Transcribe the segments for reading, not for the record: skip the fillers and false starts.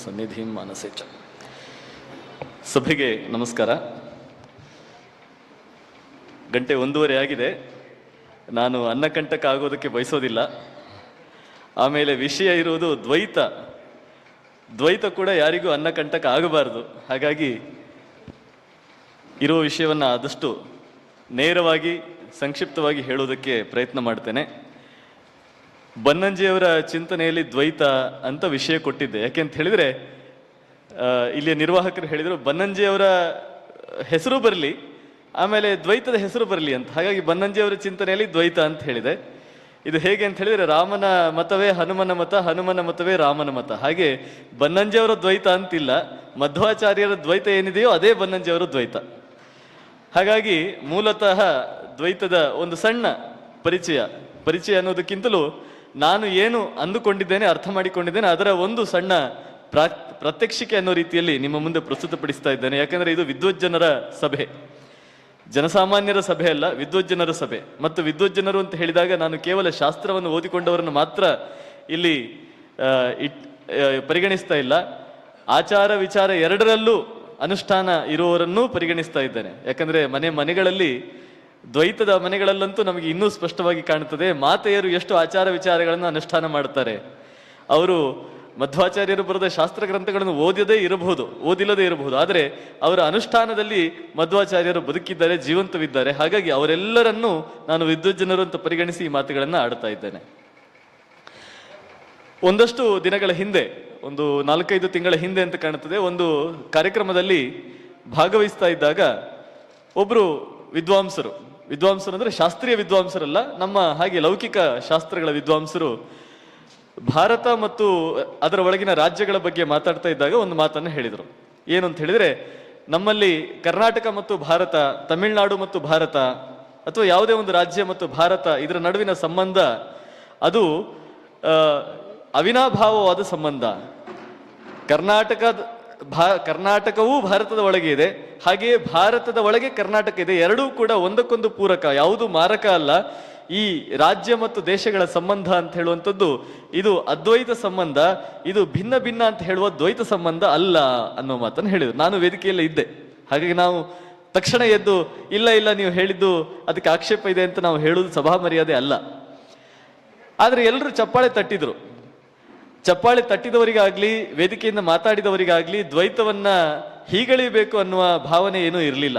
ಸನ್ನಿಧಿಂ ಮಾನಸೇ ಚ. ಸಭೆಗೆ ನಮಸ್ಕಾರ. 1:30 ಆಗಿದೆ. ನಾನು ಅನ್ನಕಂಟಕ ಆಗೋದಕ್ಕೆ ಬಯಸೋದಿಲ್ಲ. ಆಮೇಲೆ ವಿಷಯ ಇರುವುದು ದ್ವೈತ. ದ್ವೈತ ಕೂಡ ಯಾರಿಗೂ ಅನ್ನಕಂಟಕ ಆಗಬಾರ್ದು. ಹಾಗಾಗಿ ಇರೋ ವಿಷಯವನ್ನು ಆದಷ್ಟು ನೇರವಾಗಿ ಸಂಕ್ಷಿಪ್ತವಾಗಿ ಹೇಳೋದಕ್ಕೆ ಪ್ರಯತ್ನ ಮಾಡ್ತೇನೆ. ಬನ್ನಂಜಿಯವರ ಚಿಂತನೆಯಲ್ಲಿ ದ್ವೈತ ಅಂತ ವಿಷಯ ಕೊಟ್ಟಿದ್ದೆ. ಯಾಕೆಂತ ಹೇಳಿದರೆ ಇಲ್ಲಿಯ ನಿರ್ವಾಹಕರು ಹೇಳಿದರು ಬನ್ನಂಜಿಯವರ ಹೆಸರು ಬರಲಿ, ಆಮೇಲೆ ದ್ವೈತದ ಹೆಸರು ಬರಲಿ ಅಂತ. ಹಾಗಾಗಿ ಬನ್ನಂಜಿಯವರ ಚಿಂತನೆಯಲ್ಲಿ ದ್ವೈತ ಅಂತ ಹೇಳಿದೆ. ಇದು ಹೇಗೆ ಅಂತ ಹೇಳಿದರೆ ರಾಮನ ಮತವೇ ಹನುಮನ ಮತ, ಹನುಮನ ಮತವೇ ರಾಮನ ಮತ. ಹಾಗೆ ಬನ್ನಂಜಿಯವರ ದ್ವೈತ ಅಂತಿಲ್ಲ, ಮಧ್ವಾಚಾರ್ಯರ ದ್ವೈತ ಏನಿದೆಯೋ ಅದೇ ಬನ್ನಂಜಿಯವರ ದ್ವೈತ. ಹಾಗಾಗಿ ಮೂಲತಃ ದ್ವೈತದ ಒಂದು ಸಣ್ಣ ಪರಿಚಯ ಅನ್ನೋದಕ್ಕಿಂತಲೂ ನಾನು ಏನು ಅಂದುಕೊಂಡಿದ್ದೇನೆ, ಅರ್ಥ ಮಾಡಿಕೊಂಡಿದ್ದೇನೆ, ಅದರ ಒಂದು ಸಣ್ಣ ಪ್ರಾತ್ಯಕ್ಷಿಕೆ ಅನ್ನೋ ರೀತಿಯಲ್ಲಿ ನಿಮ್ಮ ಮುಂದೆ ಪ್ರಸ್ತುತಪಡಿಸ್ತಾ ಇದ್ದೇನೆ. ಯಾಕಂದರೆ ಇದು ವಿದ್ವಜ್ಜನರ ಸಭೆ, ಜನಸಾಮಾನ್ಯರ ಸಭೆ ಅಲ್ಲ, ವಿದ್ವಜ್ಜನರ ಸಭೆ. ಮತ್ತು ವಿದ್ವಜ್ಜನರು ಅಂತ ಹೇಳಿದಾಗ ನಾನು ಕೇವಲ ಶಾಸ್ತ್ರವನ್ನು ಓದಿಕೊಂಡವರನ್ನು ಮಾತ್ರ ಇಲ್ಲಿ ಪರಿಗಣಿಸ್ತಾ ಇಲ್ಲ, ಆಚಾರ ವಿಚಾರ ಎರಡರಲ್ಲೂ ಅನುಷ್ಠಾನ ಇರುವವರನ್ನೂ ಪರಿಗಣಿಸ್ತಾ ಇದ್ದೇನೆ. ಯಾಕಂದರೆ ಮನೆಗಳಲ್ಲಿ ದ್ವೈತದ ಮನೆಗಳಲ್ಲಂತೂ ನಮಗೆ ಇನ್ನೂ ಸ್ಪಷ್ಟವಾಗಿ ಕಾಣುತ್ತದೆ ಮಾತೆಯರು ಎಷ್ಟು ಆಚಾರ ವಿಚಾರಗಳನ್ನು ಅನುಷ್ಠಾನ ಮಾಡ್ತಾರೆ. ಅವರು ಮಧ್ವಾಚಾರ್ಯರು ಬರೆದ ಶಾಸ್ತ್ರ ಗ್ರಂಥಗಳನ್ನು ಓದಿಲ್ಲದೇ ಇರಬಹುದು, ಆದರೆ ಅವರ ಅನುಷ್ಠಾನದಲ್ಲಿ ಮಧ್ವಾಚಾರ್ಯರು ಬದುಕಿದ್ದಾರೆ, ಜೀವಂತವಿದ್ದಾರೆ. ಹಾಗಾಗಿ ಅವರೆಲ್ಲರನ್ನೂ ನಾನು ವಿದ್ವಜ್ಜನರು ಅಂತ ಪರಿಗಣಿಸಿ ಈ ಮಾತುಗಳನ್ನು ಆಡ್ತಾ ಇದ್ದೇನೆ. ಒಂದಷ್ಟು ದಿನಗಳ ಹಿಂದೆ, ಒಂದು 4-5 ತಿಂಗಳ ಹಿಂದೆ ಅಂತ ಕಾಣುತ್ತದೆ, ಒಂದು ಕಾರ್ಯಕ್ರಮದಲ್ಲಿ ಭಾಗವಹಿಸ್ತಾ ಇದ್ದಾಗ ಒಬ್ಬರು ವಿದ್ವಾಂಸರು ಅಂದರೆ ಶಾಸ್ತ್ರೀಯ ವಿದ್ವಾಂಸರಲ್ಲ, ನಮ್ಮ ಹಾಗೆ ಲೌಕಿಕ ಶಾಸ್ತ್ರಗಳ ವಿದ್ವಾಂಸರು ಭಾರತ ಮತ್ತು ಅದರ ಒಳಗಿನ ರಾಜ್ಯಗಳ ಬಗ್ಗೆ ಮಾತಾಡ್ತಾ ಇದ್ದಾಗ ಒಂದು ಮಾತನ್ನು ಹೇಳಿದರು. ಏನು ಅಂತ ಹೇಳಿದರೆ, ನಮ್ಮಲ್ಲಿ ಕರ್ನಾಟಕ ಮತ್ತು ಭಾರತ, ತಮಿಳುನಾಡು ಮತ್ತು ಭಾರತ, ಅಥವಾ ಯಾವುದೇ ಒಂದು ರಾಜ್ಯ ಮತ್ತು ಭಾರತ ಇದರ ನಡುವಿನ ಸಂಬಂಧ ಅದು ಅವಿನಾಭಾವವಾದ ಸಂಬಂಧ. ಕರ್ನಾಟಕವೂ ಭಾರತದ ಒಳಗೆ ಇದೆ, ಹಾಗೆಯೇ ಭಾರತದ ಒಳಗೆ ಕರ್ನಾಟಕ ಇದೆ. ಎರಡೂ ಕೂಡ ಒಂದಕ್ಕೊಂದು ಪೂರಕ, ಯಾವುದು ಮಾರಕ ಅಲ್ಲ. ಈ ರಾಜ್ಯ ಮತ್ತು ದೇಶಗಳ ಸಂಬಂಧ ಅಂತ ಹೇಳುವಂಥದ್ದು ಇದು ಅದ್ವೈತ ಸಂಬಂಧ, ಇದು ಭಿನ್ನ ಭಿನ್ನ ಅಂತ ಹೇಳುವ ದ್ವೈತ ಸಂಬಂಧ ಅಲ್ಲ ಅನ್ನೋ ಮಾತನ್ನು ಹೇಳಿದರು. ನಾನು ವೇದಿಕೆಯಲ್ಲೇ ಇದ್ದೆ. ಹಾಗಾಗಿ ನಾವು ತಕ್ಷಣ ಎದ್ದು ಇಲ್ಲ ನೀವು ಹೇಳಿದ್ದು ಅದಕ್ಕೆ ಆಕ್ಷೇಪ ಇದೆ ಅಂತ ನಾವು ಹೇಳುವುದು ಸಭಾ ಮರ್ಯಾದೆ ಅಲ್ಲ. ಆದರೆ ಎಲ್ಲರೂ ಚಪ್ಪಾಳೆ ತಟ್ಟಿದವರಿಗಾಗ್ಲಿ, ವೇದಿಕೆಯಿಂದ ಮಾತಾಡಿದವರಿಗಾಗ್ಲಿ ದ್ವೈತವನ್ನ ಹೀಗಳಿಬೇಕು ಅನ್ನುವ ಭಾವನೆ ಏನೂ ಇರಲಿಲ್ಲ.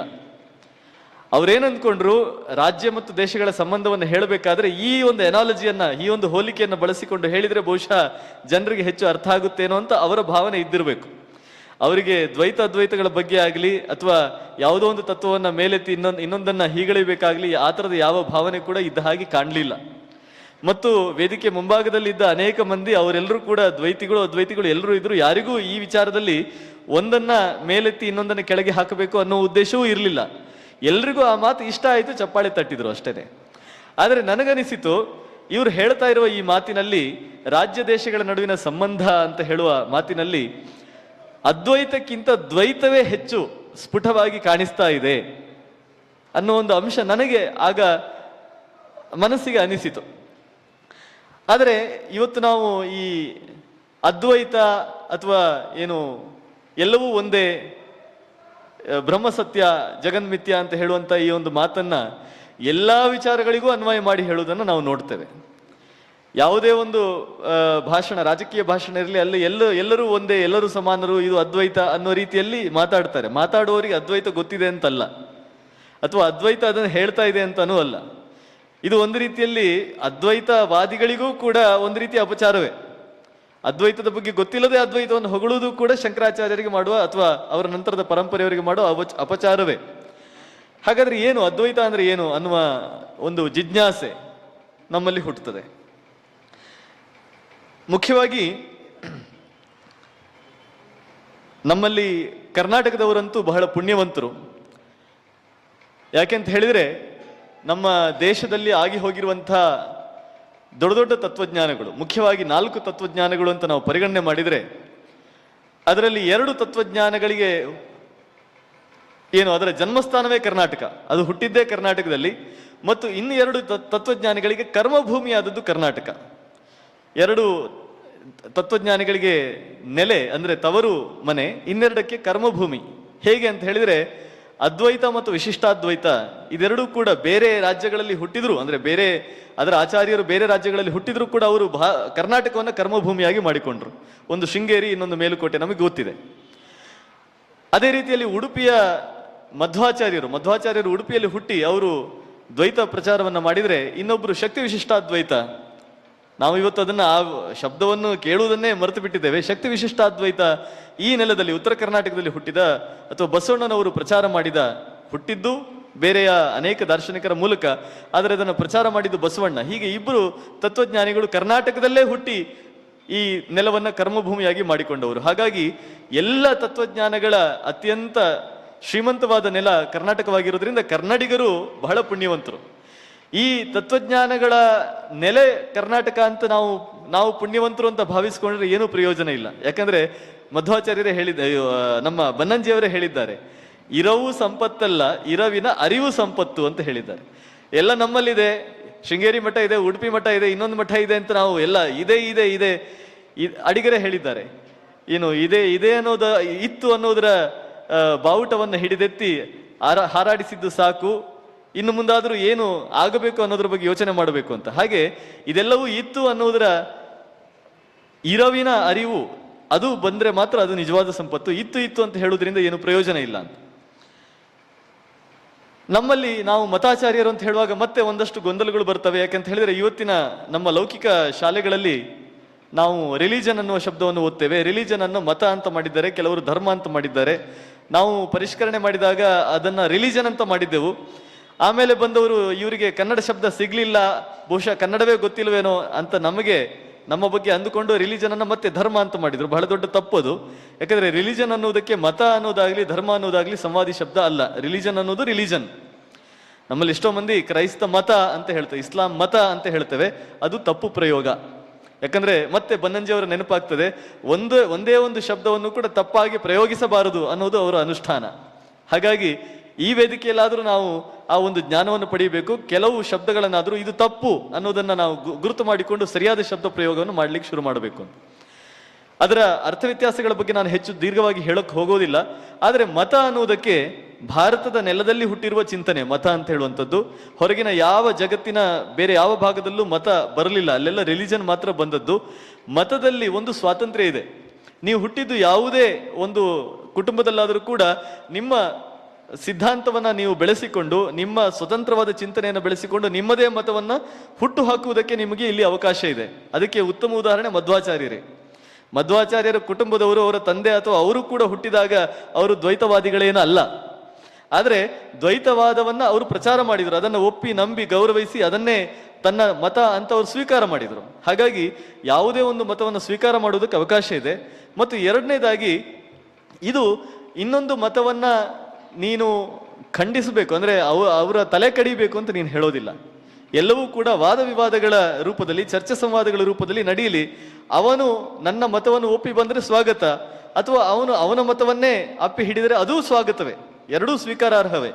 ಅವರೇನಂದ್ಕೊಂಡ್ರು, ರಾಜ್ಯ ಮತ್ತು ದೇಶಗಳ ಸಂಬಂಧವನ್ನು ಹೇಳಬೇಕಾದ್ರೆ ಈ ಒಂದು ಎನಾಲಜಿಯನ್ನ, ಈ ಒಂದು ಹೋಲಿಕೆಯನ್ನು ಬಳಸಿಕೊಂಡು ಹೇಳಿದ್ರೆ ಬಹುಶಃ ಜನರಿಗೆ ಹೆಚ್ಚು ಅರ್ಥ ಆಗುತ್ತೇನೋ ಅಂತ ಅವರ ಭಾವನೆ ಇದ್ದಿರಬೇಕು. ಅವರಿಗೆ ಅದ್ವೈತಗಳ ಬಗ್ಗೆ ಆಗಲಿ ಅಥವಾ ಯಾವುದೋ ಒಂದು ತತ್ವವನ್ನು ಮೇಲೆತ್ತಿ ಇನ್ನೊಂದನ್ನ ಹೀಗಳಿಬೇಕಾಗ್ಲಿ ಆ ಥರದ ಯಾವ ಭಾವನೆ ಕೂಡ ಇದ್ದ ಹಾಗೆ ಕಾಣಲಿಲ್ಲ. ಮತ್ತು ವೇದಿಕೆ ಮುಂಭಾಗದಲ್ಲಿದ್ದ ಅನೇಕ ಮಂದಿ ಅವರೆಲ್ಲರೂ ಕೂಡ ಅದ್ವೈತಿಗಳು ಎಲ್ಲರೂ ಇದ್ರು. ಯಾರಿಗೂ ಈ ವಿಚಾರದಲ್ಲಿ ಒಂದನ್ನ ಮೇಲೆತ್ತಿ ಇನ್ನೊಂದನ್ನು ಕೆಳಗೆ ಹಾಕಬೇಕು ಅನ್ನೋ ಉದ್ದೇಶವೂ ಇರಲಿಲ್ಲ. ಎಲ್ರಿಗೂ ಆ ಮಾತು ಇಷ್ಟ ಆಯಿತು, ಚಪ್ಪಾಳೆ ತಟ್ಟಿದ್ರು ಅಷ್ಟೇನೆ. ಆದರೆ ನನಗನಿಸಿತು, ಇವರು ಹೇಳ್ತಾ ಇರುವ ಈ ಮಾತಿನಲ್ಲಿ, ರಾಜ್ಯ ದೇಶಗಳ ನಡುವಿನ ಸಂಬಂಧ ಅಂತ ಹೇಳುವ ಮಾತಿನಲ್ಲಿ ಅದ್ವೈತಕ್ಕಿಂತ ದ್ವೈತವೇ ಹೆಚ್ಚು ಸ್ಫುಟವಾಗಿ ಕಾಣಿಸ್ತಾ ಇದೆ ಅನ್ನೋ ಒಂದು ಅಂಶ ನನಗೆ ಆಗ ಮನಸ್ಸಿಗೆ ಅನಿಸಿತು. ಆದರೆ ಇವತ್ತು ನಾವು ಈ ಅದ್ವೈತ ಅಥವಾ ಏನು ಎಲ್ಲವೂ ಒಂದೇ, ಬ್ರಹ್ಮಸತ್ಯ ಜಗನ್ಮಿಥ್ಯ ಅಂತ ಹೇಳುವಂಥ ಈ ಒಂದು ಮಾತನ್ನ ಎಲ್ಲ ವಿಚಾರಗಳಿಗೂ ಅನ್ವಯ ಮಾಡಿ ಹೇಳುವುದನ್ನು ನಾವು ನೋಡ್ತೇವೆ. ಯಾವುದೇ ಒಂದು ಭಾಷಣ, ರಾಜಕೀಯ ಭಾಷಣ ಇರಲಿ, ಅಲ್ಲಿ ಎಲ್ಲರೂ ಒಂದೇ, ಎಲ್ಲರೂ ಸಮಾನರು, ಇದು ಅದ್ವೈತ ಅನ್ನೋ ರೀತಿಯಲ್ಲಿ ಮಾತಾಡ್ತಾರೆ. ಮಾತಾಡುವವರಿಗೆ ಅದ್ವೈತ ಗೊತ್ತಿದೆ ಅಂತಲ್ಲ, ಅಥವಾ ಅದ್ವೈತ ಅದನ್ನು ಹೇಳ್ತಾ ಇದೆ ಅಂತನೂ ಅಲ್ಲ. ಇದು ಒಂದು ರೀತಿಯಲ್ಲಿ ಅದ್ವೈತವಾದಿಗಳಿಗೂ ಕೂಡ ಒಂದು ರೀತಿಯ ಅಪಚಾರವೇ. ಅದ್ವೈತದ ಬಗ್ಗೆ ಗೊತ್ತಿಲ್ಲದೆ ಅದ್ವೈತವನ್ನು ಹೊಗಳುವುದು ಕೂಡ ಶಂಕರಾಚಾರ್ಯರಿಗೆ ಮಾಡುವ ಅಥವಾ ಅವರ ನಂತರದ ಪರಂಪರೆಯವರಿಗೆ ಮಾಡುವ ಅಪಚಾರವೇ. ಹಾಗಾದ್ರೆ ಏನು ಅದ್ವೈತ ಅಂದ್ರೆ ಏನು ಅನ್ನುವ ಒಂದು ಜಿಜ್ಞಾಸೆ ನಮ್ಮಲ್ಲಿ ಹುಟ್ಟುತ್ತದೆ. ಮುಖ್ಯವಾಗಿ ನಮ್ಮಲ್ಲಿ ಕರ್ನಾಟಕದವರಂತೂ ಬಹಳ ಪುಣ್ಯವಂತರು. ಯಾಕೆಂತ ಹೇಳಿದರೆ, ನಮ್ಮ ದೇಶದಲ್ಲಿ ಆಗಿ ಹೋಗಿರುವಂಥ ದೊಡ್ಡ ತತ್ವಜ್ಞಾನಗಳು, ಮುಖ್ಯವಾಗಿ 4 ತತ್ವಜ್ಞಾನಗಳು ಅಂತ ನಾವು ಪರಿಗಣನೆ ಮಾಡಿದರೆ, ಅದರಲ್ಲಿ 2 ತತ್ವಜ್ಞಾನಗಳಿಗೆ ಅದರ ಜನ್ಮಸ್ಥಾನವೇ ಕರ್ನಾಟಕ, ಅದು ಹುಟ್ಟಿದ್ದೇ ಕರ್ನಾಟಕದಲ್ಲಿ. ಮತ್ತು ಇನ್ನು 2 ತತ್ವಜ್ಞಾನಿಗಳಿಗೆ ಕರ್ಮಭೂಮಿಯಾದದ್ದು ಕರ್ನಾಟಕ. 2 ತತ್ವಜ್ಞಾನಿಗಳಿಗೆ ನೆಲೆ ಅಂದ್ರೆ ತವರು ಮನೆ, ಇನ್ನೆರಡಕ್ಕೆ ಕರ್ಮಭೂಮಿ. ಹೇಗೆ ಅಂತ ಹೇಳಿದ್ರೆ ಅದ್ವೈತ ಮತ್ತು ವಿಶಿಷ್ಟಾದ್ವೈತ ಇದೆರಡೂ ಕೂಡ ಬೇರೆ ರಾಜ್ಯಗಳಲ್ಲಿ ಹುಟ್ಟಿದ್ರು, ಅಂದ್ರೆ ಬೇರೆ ಅದರ ಆಚಾರ್ಯರು ಬೇರೆ ರಾಜ್ಯಗಳಲ್ಲಿ ಹುಟ್ಟಿದ್ರು ಕೂಡ ಅವರು ಕರ್ನಾಟಕವನ್ನ ಕರ್ಮಭೂಮಿಯಾಗಿ ಮಾಡಿಕೊಂಡ್ರು. ಒಂದು ಶೃಂಗೇರಿ, ಇನ್ನೊಂದು ಮೇಲುಕೋಟೆ, ನಮಗೆ ಗೊತ್ತಿದೆ. ಅದೇ ರೀತಿಯಲ್ಲಿ ಉಡುಪಿಯ ಮಧ್ವಾಚಾರ್ಯರು ಉಡುಪಿಯಲ್ಲಿ ಹುಟ್ಟಿ ಅವರು ದ್ವೈತ ಪ್ರಚಾರವನ್ನ ಮಾಡಿದ್ರೆ, ಇನ್ನೊಬ್ರು ಶಕ್ತಿ ವಿಶಿಷ್ಟಾದ್ವೈತ, ನಾವು ಇವತ್ತು ಅದನ್ನ ಆ ಶಬ್ದವನ್ನು ಕೇಳುವುದನ್ನೇ ಮರೆತು ಬಿಟ್ಟಿದ್ದೇವೆ. ಶಕ್ತಿ ವಿಶಿಷ್ಟಾದ್ವೈತ ಈ ನೆಲದಲ್ಲಿ ಉತ್ತರ ಕರ್ನಾಟಕದಲ್ಲಿ ಹುಟ್ಟಿದ, ಅಥವಾ ಬಸವಣ್ಣನವರು ಪ್ರಚಾರ ಮಾಡಿದ, ಹುಟ್ಟಿದ್ದು ಬೇರೆಯ ಅನೇಕ ದಾರ್ಶನಿಕರ ಮೂಲಕ, ಆದರೆ ಅದನ್ನು ಪ್ರಚಾರ ಮಾಡಿದ್ದು ಬಸವಣ್ಣ. ಹೀಗೆ ಇಬ್ಬರು ತತ್ವಜ್ಞಾನಿಗಳು ಕರ್ನಾಟಕದಲ್ಲೇ ಹುಟ್ಟಿ ಈ ನೆಲವನ್ನ ಕರ್ಮಭೂಮಿಯಾಗಿ ಮಾಡಿಕೊಂಡವರು. ಹಾಗಾಗಿ ಎಲ್ಲ ತತ್ವಜ್ಞಾನಗಳ ಅತ್ಯಂತ ಶ್ರೀಮಂತವಾದ ನೆಲ ಕರ್ನಾಟಕವಾಗಿರೋದ್ರಿಂದ ಕನ್ನಡಿಗರು ಬಹಳ ಪುಣ್ಯವಂತರು. ಈ ತತ್ವಜ್ಞಾನಗಳ ನೆಲೆ ಕರ್ನಾಟಕ ಅಂತ ನಾವು ಪುಣ್ಯವಂತರು ಅಂತ ಭಾವಿಸ್ಕೊಂಡ್ರೆ ಏನೂ ಪ್ರಯೋಜನ ಇಲ್ಲ. ಯಾಕಂದ್ರೆ ಮಧ್ವಾಚಾರ್ಯರೇ ನಮ್ಮ ಬನ್ನಂಜಿಯವರೇ ಹೇಳಿದ್ದಾರೆ, ಇರವು ಸಂಪತ್ತಲ್ಲ, ಇರವಿನ ಅರಿವು ಸಂಪತ್ತು ಅಂತ ಹೇಳಿದ್ದಾರೆ. ಎಲ್ಲ ನಮ್ಮಲ್ಲಿದೆ, ಶೃಂಗೇರಿ ಮಠ ಇದೆ, ಉಡುಪಿ ಮಠ ಇದೆ, ಇನ್ನೊಂದು ಮಠ ಇದೆ ಅಂತ ನಾವು ಎಲ್ಲ ಇದೆ ಅಡಿಗರೇ ಹೇಳಿದ್ದಾರೆ. ಏನು ಇದೆ ಇತ್ತು ಅನ್ನೋದರ ಬಾವುಟವನ್ನು ಹಿಡಿದೆತ್ತಿ ಹಾರಾಡಿಸಿದ್ದು ಸಾಕು, ಇನ್ನು ಮುಂದಾದರೂ ಏನು ಆಗಬೇಕು ಅನ್ನೋದ್ರ ಬಗ್ಗೆ ಯೋಚನೆ ಮಾಡಬೇಕು ಅಂತ. ಹಾಗೆ ಇದೆಲ್ಲವೂ ಇತ್ತು ಅನ್ನೋದರ ಇರವಿನ ಅರಿವು ಅದು ಬಂದ್ರೆ ಮಾತ್ರ ಅದು ನಿಜವಾದ ಸಂಪತ್ತು. ಇತ್ತು ಅಂತ ಹೇಳುವುದರಿಂದ ಏನು ಪ್ರಯೋಜನ ಇಲ್ಲ ಅಂತ. ನಮ್ಮಲ್ಲಿ ನಾವು ಮತಾಚಾರ್ಯರು ಅಂತ ಹೇಳುವಾಗ ಮತ್ತೆ ಒಂದಷ್ಟು ಗೊಂದಲಗಳು ಬರ್ತವೆ. ಯಾಕಂತ ಹೇಳಿದ್ರೆ ಇವತ್ತಿನ ನಮ್ಮ ಲೌಕಿಕ ಶಾಲೆಗಳಲ್ಲಿ ನಾವು ರಿಲಿಜನ್ ಅನ್ನುವ ಶಬ್ದವನ್ನು ಓದ್ತೇವೆ. ರಿಲಿಜನ್ ಅನ್ನು ಮತ ಅಂತ ಮಾಡಿದ್ದಾರೆ, ಕೆಲವರು ಧರ್ಮ ಅಂತ ಮಾಡಿದ್ದಾರೆ. ನಾವು ಪರಿಷ್ಕರಣೆ ಮಾಡಿದಾಗ ಅದನ್ನ ರಿಲಿಜನ್ ಅಂತ ಮಾಡಿದ್ದೆವು. ಆಮೇಲೆ ಬಂದವರು ಇವರಿಗೆ ಕನ್ನಡ ಶಬ್ದ ಸಿಗ್ಲಿಲ್ಲ, ಬಹುಶಃ ಕನ್ನಡವೇ ಗೊತ್ತಿಲ್ವೇನೋ ಅಂತ ನಮ್ಮ ಬಗ್ಗೆ ಅಂದುಕೊಂಡು ರಿಲಿಜನ್ ಅನ್ನ ಮತ್ತೆ ಧರ್ಮ ಅಂತ ಮಾಡಿದ್ರು. ಬಹಳ ದೊಡ್ಡ ತಪ್ಪದು. ಯಾಕಂದ್ರೆ ರಿಲಿಜನ್ ಅನ್ನೋದಕ್ಕೆ ಮತ ಅನ್ನೋದಾಗ್ಲಿ ಧರ್ಮ ಅನ್ನೋದಾಗ್ಲಿ ಸಂವಾದಿ ಶಬ್ದ ಅಲ್ಲ. ರಿಲಿಜನ್ ಅನ್ನೋದು ರಿಲಿಜನ್. ನಮ್ಮಲ್ಲಿ ಎಷ್ಟೋ ಮಂದಿ ಕ್ರೈಸ್ತ ಮತ ಅಂತ ಹೇಳ್ತೇವೆ, ಇಸ್ಲಾಂ ಮತ ಅಂತ ಹೇಳ್ತೇವೆ, ಅದು ತಪ್ಪು ಪ್ರಯೋಗ. ಯಾಕಂದ್ರೆ ಮತ್ತೆ ಬನ್ನಂಜಿಯವರ ನೆನಪಾಗ್ತದೆ, ಒಂದೇ ಒಂದು ಶಬ್ದವನ್ನು ಕೂಡ ತಪ್ಪಾಗಿ ಪ್ರಯೋಗಿಸಬಾರದು ಅನ್ನೋದು ಅವರ ಅನುಷ್ಠಾನ. ಹಾಗಾಗಿ ಈ ವೇದಿಕೆಯಲ್ಲಾದ್ರೂ ನಾವು ಆ ಒಂದು ಜ್ಞಾನವನ್ನು ಪಡೆಯಬೇಕು. ಕೆಲವು ಶಬ್ದಗಳನ್ನಾದ್ರೂ ಇದು ತಪ್ಪು ಅನ್ನೋದನ್ನ ನಾವು ಗುರುತು ಮಾಡಿಕೊಂಡು ಸರಿಯಾದ ಶಬ್ದ ಪ್ರಯೋಗವನ್ನು ಮಾಡ್ಲಿಕ್ಕೆ ಶುರು ಮಾಡಬೇಕು ಅಂತ. ಅದರ ಅರ್ಥ ವ್ಯತ್ಯಾಸಗಳ ಬಗ್ಗೆ ನಾನು ಹೆಚ್ಚು ದೀರ್ಘವಾಗಿ ಹೇಳಕ್ ಹೋಗೋದಿಲ್ಲ. ಆದರೆ ಮತ ಅನ್ನುವುದಕ್ಕೆ ಭಾರತದ ನೆಲದಲ್ಲಿ ಹುಟ್ಟಿರುವ ಚಿಂತನೆ ಮತ ಅಂತ ಹೇಳುವಂಥದ್ದು. ಹೊರಗಿನ ಯಾವ ಜಗತ್ತಿನ ಬೇರೆ ಯಾವ ಭಾಗದಲ್ಲೂ ಮತ ಬರಲಿಲ್ಲ, ಅಲ್ಲೆಲ್ಲ ರಿಲಿಜನ್ ಮಾತ್ರ ಬಂದದ್ದು. ಮತದಲ್ಲಿ ಒಂದು ಸ್ವಾತಂತ್ರ್ಯ ಇದೆ. ನೀವು ಹುಟ್ಟಿದ್ದು ಯಾವುದೇ ಒಂದು ಕುಟುಂಬದಲ್ಲಾದರೂ ಕೂಡ ನಿಮ್ಮ ಸಿದ್ಧಾಂತವನ್ನ ನೀವು ಬೆಳೆಸಿಕೊಂಡು, ನಿಮ್ಮ ಸ್ವತಂತ್ರವಾದ ಚಿಂತನೆಯನ್ನು ಬೆಳೆಸಿಕೊಂಡು ನಿಮ್ಮದೇ ಮತವನ್ನ ಹುಟ್ಟು ಹಾಕುವುದಕ್ಕೆ ನಿಮಗೆ ಇಲ್ಲಿ ಅವಕಾಶ ಇದೆ. ಅದಕ್ಕೆ ಉತ್ತಮ ಉದಾಹರಣೆ ಮಧ್ವಾಚಾರ್ಯರ ಕುಟುಂಬದವರು, ಅವರ ತಂದೆ ಅಥವಾ ಅವರು ಕೂಡ ಹುಟ್ಟಿದಾಗ ಅವರು ದ್ವೈತವಾದಿಗಳೇನೂ ಅಲ್ಲ. ಆದರೆ ದ್ವೈತವಾದವನ್ನ ಅವರು ಪ್ರಚಾರ ಮಾಡಿದರು, ಅದನ್ನು ಒಪ್ಪಿ ನಂಬಿ ಗೌರವಿಸಿ ಅದನ್ನೇ ತನ್ನ ಮತ ಅಂತ ಅವರು ಸ್ವೀಕಾರ ಮಾಡಿದರು. ಹಾಗಾಗಿ ಯಾವುದೇ ಒಂದು ಮತವನ್ನು ಸ್ವೀಕಾರ ಮಾಡುವುದಕ್ಕೆ ಅವಕಾಶ ಇದೆ. ಮತ್ತು ಎರಡನೇದಾಗಿ, ಇದು ಇನ್ನೊಂದು ಮತವನ್ನ ನೀನು ಖಂಡಿಸಬೇಕು ಅಂದ್ರೆ ಅವರ ತಲೆ ಕಡಿಬೇಕು ಅಂತ ನೀನು ಹೇಳೋದಿಲ್ಲ. ಎಲ್ಲವೂ ಕೂಡ ವಾದ ವಿವಾದಗಳ ರೂಪದಲ್ಲಿ, ಚರ್ಚೆ ಸಂವಾದಗಳ ರೂಪದಲ್ಲಿ ನಡೆಯಲಿ. ಅವನು ನನ್ನ ಮತವನ್ನು ಒಪ್ಪಿ ಬಂದ್ರೆ ಸ್ವಾಗತ, ಅಥವಾ ಅವನ ಮತವನ್ನೇ ಅಪ್ಪಿ ಹಿಡಿದರೆ ಅದೂ ಸ್ವಾಗತವೇ. ಎರಡೂ ಸ್ವೀಕಾರಾರ್ಹವೇ.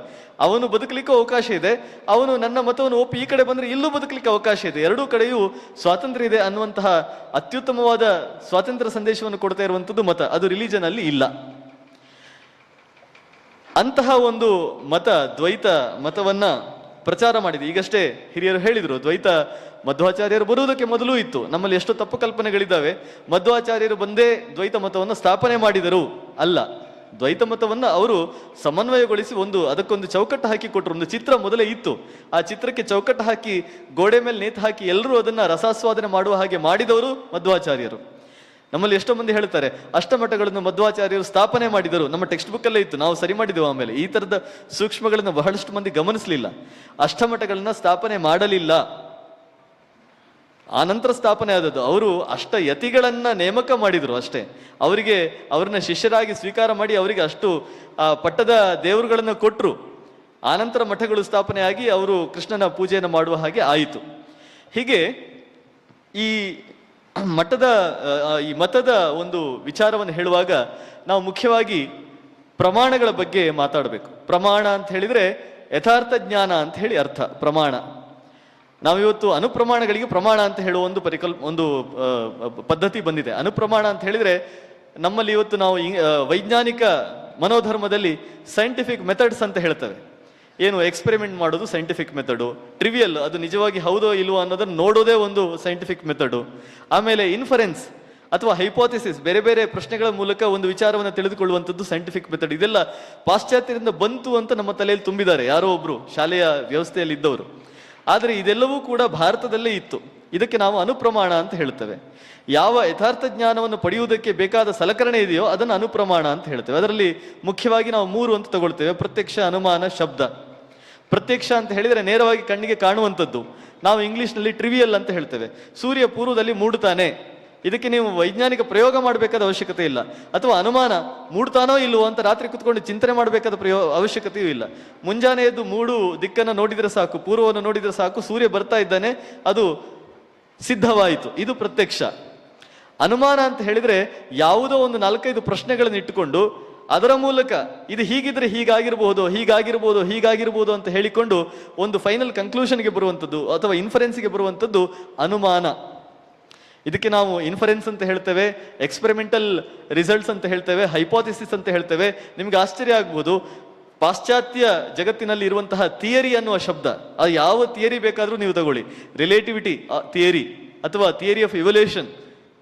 ಅವನು ಬದುಕಲಿಕ್ಕೂ ಅವಕಾಶ ಇದೆ, ಅವನು ನನ್ನ ಮತವನ್ನು ಒಪ್ಪಿ ಈ ಕಡೆ ಬಂದ್ರೆ ಇಲ್ಲೂ ಬದುಕಲಿಕ್ಕೆ ಅವಕಾಶ ಇದೆ. ಎರಡೂ ಕಡೆಯೂ ಸ್ವಾತಂತ್ರ್ಯ ಇದೆ ಅನ್ನುವಂತಹ ಅತ್ಯುತ್ತಮವಾದ ಸ್ವಾತಂತ್ರ್ಯ ಸಂದೇಶವನ್ನು ಕೊಡ್ತಾ ಇರುವಂಥದ್ದು ಮತ. ಅದು ರಿಲಿಜನ್ ಅಲ್ಲಿ ಇಲ್ಲ. ಅಂತಹ ಒಂದು ಮತ, ದ್ವೈತ ಮತವನ್ನ ಪ್ರಚಾರ ಮಾಡಿದೆ. ಈಗಷ್ಟೇ ಹಿರಿಯರು ಹೇಳಿದ್ರು, ದ್ವೈತ ಮಧ್ವಾಚಾರ್ಯರು ಬರುವುದಕ್ಕೆ ಮೊದಲು ಇತ್ತು. ನಮ್ಮಲ್ಲಿ ಎಷ್ಟು ತಪ್ಪು ಕಲ್ಪನೆಗಳಿದ್ದಾವೆ. ಮಧ್ವಾಚಾರ್ಯರು ಬಂದೇ ದ್ವೈತ ಮತವನ್ನು ಸ್ಥಾಪನೆ ಮಾಡಿದರು ಅಲ್ಲ. ದ್ವೈತ ಮತವನ್ನ ಅವರು ಸಮನ್ವಯಗೊಳಿಸಿ ಅದಕ್ಕೊಂದು ಚೌಕಟ್ಟು ಹಾಕಿ ಕೊಟ್ಟರು. ಒಂದು ಚಿತ್ರ ಮೊದಲೇ ಇತ್ತು, ಆ ಚಿತ್ರಕ್ಕೆ ಚೌಕಟ್ಟು ಹಾಕಿ ಗೋಡೆ ಮೇಲೆ ನೇತು ಹಾಕಿ ಎಲ್ಲರೂ ಅದನ್ನ ರಸಾಸ್ವಾದನೆ ಮಾಡುವ ಹಾಗೆ ಮಾಡಿದವರು ಮಧ್ವಾಚಾರ್ಯರು. ನಮ್ಮಲ್ಲಿ ಎಷ್ಟೋ ಮಂದಿ ಹೇಳ್ತಾರೆ ಅಷ್ಟಮಠಗಳನ್ನು ಮಧ್ವಾಚಾರ್ಯರು ಸ್ಥಾಪನೆ ಮಾಡಿದರು. ನಮ್ಮ ಟೆಕ್ಸ್ಟ್ ಬುಕ್ ಅಲ್ಲೇ ಇತ್ತು, ನಾವು ಸರಿ ಮಾಡಿದೆವು. ಆಮೇಲೆ ಈ ತರದ ಸೂಕ್ಷ್ಮಗಳನ್ನು ಬಹಳಷ್ಟು ಮಂದಿ ಗಮನಿಸಲಿಲ್ಲ. ಅಷ್ಟಮಠಗಳನ್ನ ಸ್ಥಾಪನೆ ಮಾಡಲಿಲ್ಲ, ಆನಂತರ ಸ್ಥಾಪನೆ ಆದದ್ದು. ಅವರು ಯತಿಗಳನ್ನ ನೇಮಕ ಮಾಡಿದ್ರು ಅಷ್ಟೇ. ಅವ್ರನ್ನ ಶಿಷ್ಯರಾಗಿ ಸ್ವೀಕಾರ ಮಾಡಿ ಅವರಿಗೆ ಅಷ್ಟು ಪಟ್ಟದ ದೇವರುಗಳನ್ನು ಕೊಟ್ಟರು. ಆನಂತರ ಮಠಗಳು ಸ್ಥಾಪನೆ ಆಗಿ ಅವರು ಕೃಷ್ಣನ ಪೂಜೆಯನ್ನು ಮಾಡುವ ಹಾಗೆ ಆಯಿತು. ಹೀಗೆ ಈ ಮತದ ಒಂದು ವಿಚಾರವನ್ನು ಹೇಳುವಾಗ ನಾವು ಮುಖ್ಯವಾಗಿ ಪ್ರಮಾಣಗಳ ಬಗ್ಗೆ ಮಾತಾಡಬೇಕು. ಪ್ರಮಾಣ ಅಂತ ಹೇಳಿದ್ರೆ ಯಥಾರ್ಥ ಜ್ಞಾನ ಅಂತ ಹೇಳಿ ಅರ್ಥ. ಪ್ರಮಾಣ ನಾವಿವತ್ತು ಅನುಪ್ರಮಾಣಗಳಿಗೆ ಪ್ರಮಾಣ ಅಂತ ಹೇಳುವ ಒಂದು ಒಂದು ಪದ್ಧತಿ ಬಂದಿದೆ. ಅನುಪ್ರಮಾಣ ಅಂತ ಹೇಳಿದ್ರೆ ನಮ್ಮಲ್ಲಿ ಇವತ್ತು ನಾವು ವೈಜ್ಞಾನಿಕ ಮನೋಧರ್ಮದಲ್ಲಿ ಸೈಂಟಿಫಿಕ್ ಮೆಥಡ್ಸ್ ಅಂತ ಹೇಳ್ತೇವೆ. ಏನು ಎಕ್ಸ್ಪೆರಿಮೆಂಟ್ ಮಾಡೋದು ಸೈಂಟಿಫಿಕ್ ಮೆಥಡು, ಟ್ರಿವಿಯಲ್ ಅದು ನಿಜವಾಗಿ ಹೌದೋ ಇಲ್ವೋ ಅನ್ನೋದನ್ನು ನೋಡೋದೇ ಒಂದು ಸೈಂಟಿಫಿಕ್ ಮೆಥಡು. ಆಮೇಲೆ ಇನ್ಫರೆನ್ಸ್ ಅಥವಾ ಹೈಪೋಥೆಸಿಸ್, ಬೇರೆ ಬೇರೆ ಪ್ರಶ್ನೆಗಳ ಮೂಲಕ ಒಂದು ವಿಚಾರವನ್ನು ತಿಳಿದುಕೊಳ್ಳುವಂಥದ್ದು ಸೈಂಟಿಫಿಕ್ ಮೆಥಡ್. ಇದೆಲ್ಲ ಪಾಶ್ಚಾತ್ಯರಿಂದ ಬಂತು ಅಂತ ನಮ್ಮ ತಲೆಯಲ್ಲಿ ತುಂಬಿದ್ದಾರೆ ಯಾರೋ ಒಬ್ರು ಶಾಲೆಯ ವ್ಯವಸ್ಥೆಯಲ್ಲಿ ಇದ್ದವರು. ಆದರೆ ಇದೆಲ್ಲವೂ ಕೂಡ ಭಾರತದಲ್ಲೇ ಇತ್ತು. ಇದಕ್ಕೆ ನಾವು ಅನುಪ್ರಮಾಣ ಅಂತ ಹೇಳ್ತೇವೆ. ಯಾವ ಯಥಾರ್ಥ ಜ್ಞಾನವನ್ನು ಪಡೆಯುವುದಕ್ಕೆ ಬೇಕಾದ ಸಲಕರಣೆ ಇದೆಯೋ ಅದನ್ನು ಅನುಪ್ರಮಾಣ ಅಂತ ಹೇಳ್ತೇವೆ. ಅದರಲ್ಲಿ ಮುಖ್ಯವಾಗಿ ನಾವು 3 ಅಂತ ತಗೊಳ್ತೇವೆ: ಪ್ರತ್ಯಕ್ಷ, ಅನುಮಾನ, ಶಬ್ದ. ಪ್ರತ್ಯಕ್ಷ ಅಂತ ಹೇಳಿದರೆ ನೇರವಾಗಿ ಕಣ್ಣಿಗೆ ಕಾಣುವಂಥದ್ದು. ನಾವು ಇಂಗ್ಲಿಷ್ನಲ್ಲಿ ಟ್ರಿವಿಯಲ್ ಅಂತ ಹೇಳ್ತೇವೆ. ಸೂರ್ಯ ಪೂರ್ವದಲ್ಲಿ ಮೂಡುತ್ತಾನೆ, ಇದಕ್ಕೆ ನೀವು ವೈಜ್ಞಾನಿಕ ಪ್ರಯೋಗ ಮಾಡಬೇಕಾದ ಅವಶ್ಯಕತೆ ಇಲ್ಲ. ಅಥವಾ ಅನುಮಾನ, ಮೂಡ್ತಾನೋ ಇಲ್ಲವೋ ಅಂತ ರಾತ್ರಿ ಕುತ್ಕೊಂಡು ಚಿಂತನೆ ಮಾಡಬೇಕಾದ ಅವಶ್ಯಕತೆಯೂ ಇಲ್ಲ. ಮುಂಜಾನೆ ಎದ್ದು ಮೂಡು ದಿಕ್ಕನ್ನು ನೋಡಿದರೆ ಸಾಕು, ಪೂರ್ವವನ್ನು ನೋಡಿದರೆ ಸಾಕು, ಸೂರ್ಯ ಬರ್ತಾ ಇದ್ದಾನೆ, ಅದು ಸಿದ್ಧವಾಯಿತು. ಇದು ಪ್ರತ್ಯಕ್ಷ. ಅನುಮಾನ ಅಂತ ಹೇಳಿದ್ರೆ ಯಾವುದೋ ಒಂದು 4-5 ಪ್ರಶ್ನೆಗಳನ್ನು ಇಟ್ಟುಕೊಂಡು ಅದರ ಮೂಲಕ ಇದು ಹೀಗಿದ್ರೆ ಹೀಗಾಗಿರ್ಬೋದು, ಹೀಗಾಗಿರ್ಬೋದು, ಹೀಗಾಗಿರ್ಬೋದು ಅಂತ ಹೇಳಿಕೊಂಡು ಒಂದು ಫೈನಲ್ ಕನ್ಕ್ಲೂಷನ್ಗೆ ಬರುವಂಥದ್ದು ಅಥವಾ ಇನ್ಫರೆನ್ಸ್ಗೆ ಬರುವಂಥದ್ದು ಅನುಮಾನ. ಇದಕ್ಕೆ ನಾವು ಇನ್ಫರೆನ್ಸ್ ಅಂತ ಹೇಳ್ತೇವೆ, ಎಕ್ಸ್ಪೆರಿಮೆಂಟಲ್ ರಿಸಲ್ಟ್ಸ್ ಅಂತ ಹೇಳ್ತೇವೆ, ಹೈಪೋಥೆಸಿಸ್ ಅಂತ ಹೇಳ್ತೇವೆ. ನಿಮ್ಗೆ ಆಶ್ಚರ್ಯ ಆಗ್ಬೋದು, ಪಾಶ್ಚಾತ್ಯ ಜಗತ್ತಿನಲ್ಲಿ ಇರುವಂತಹ ಥಿಯರಿ ಅನ್ನುವ ಶಬ್ದ, ಅದು ಯಾವ ಥಿಯರಿ ಬೇಕಾದರೂ ನೀವು ತಗೊಳ್ಳಿ, ರಿಲೇಟಿವಿಟಿ ಥಿಯರಿ ಅಥವಾ theory of evolution,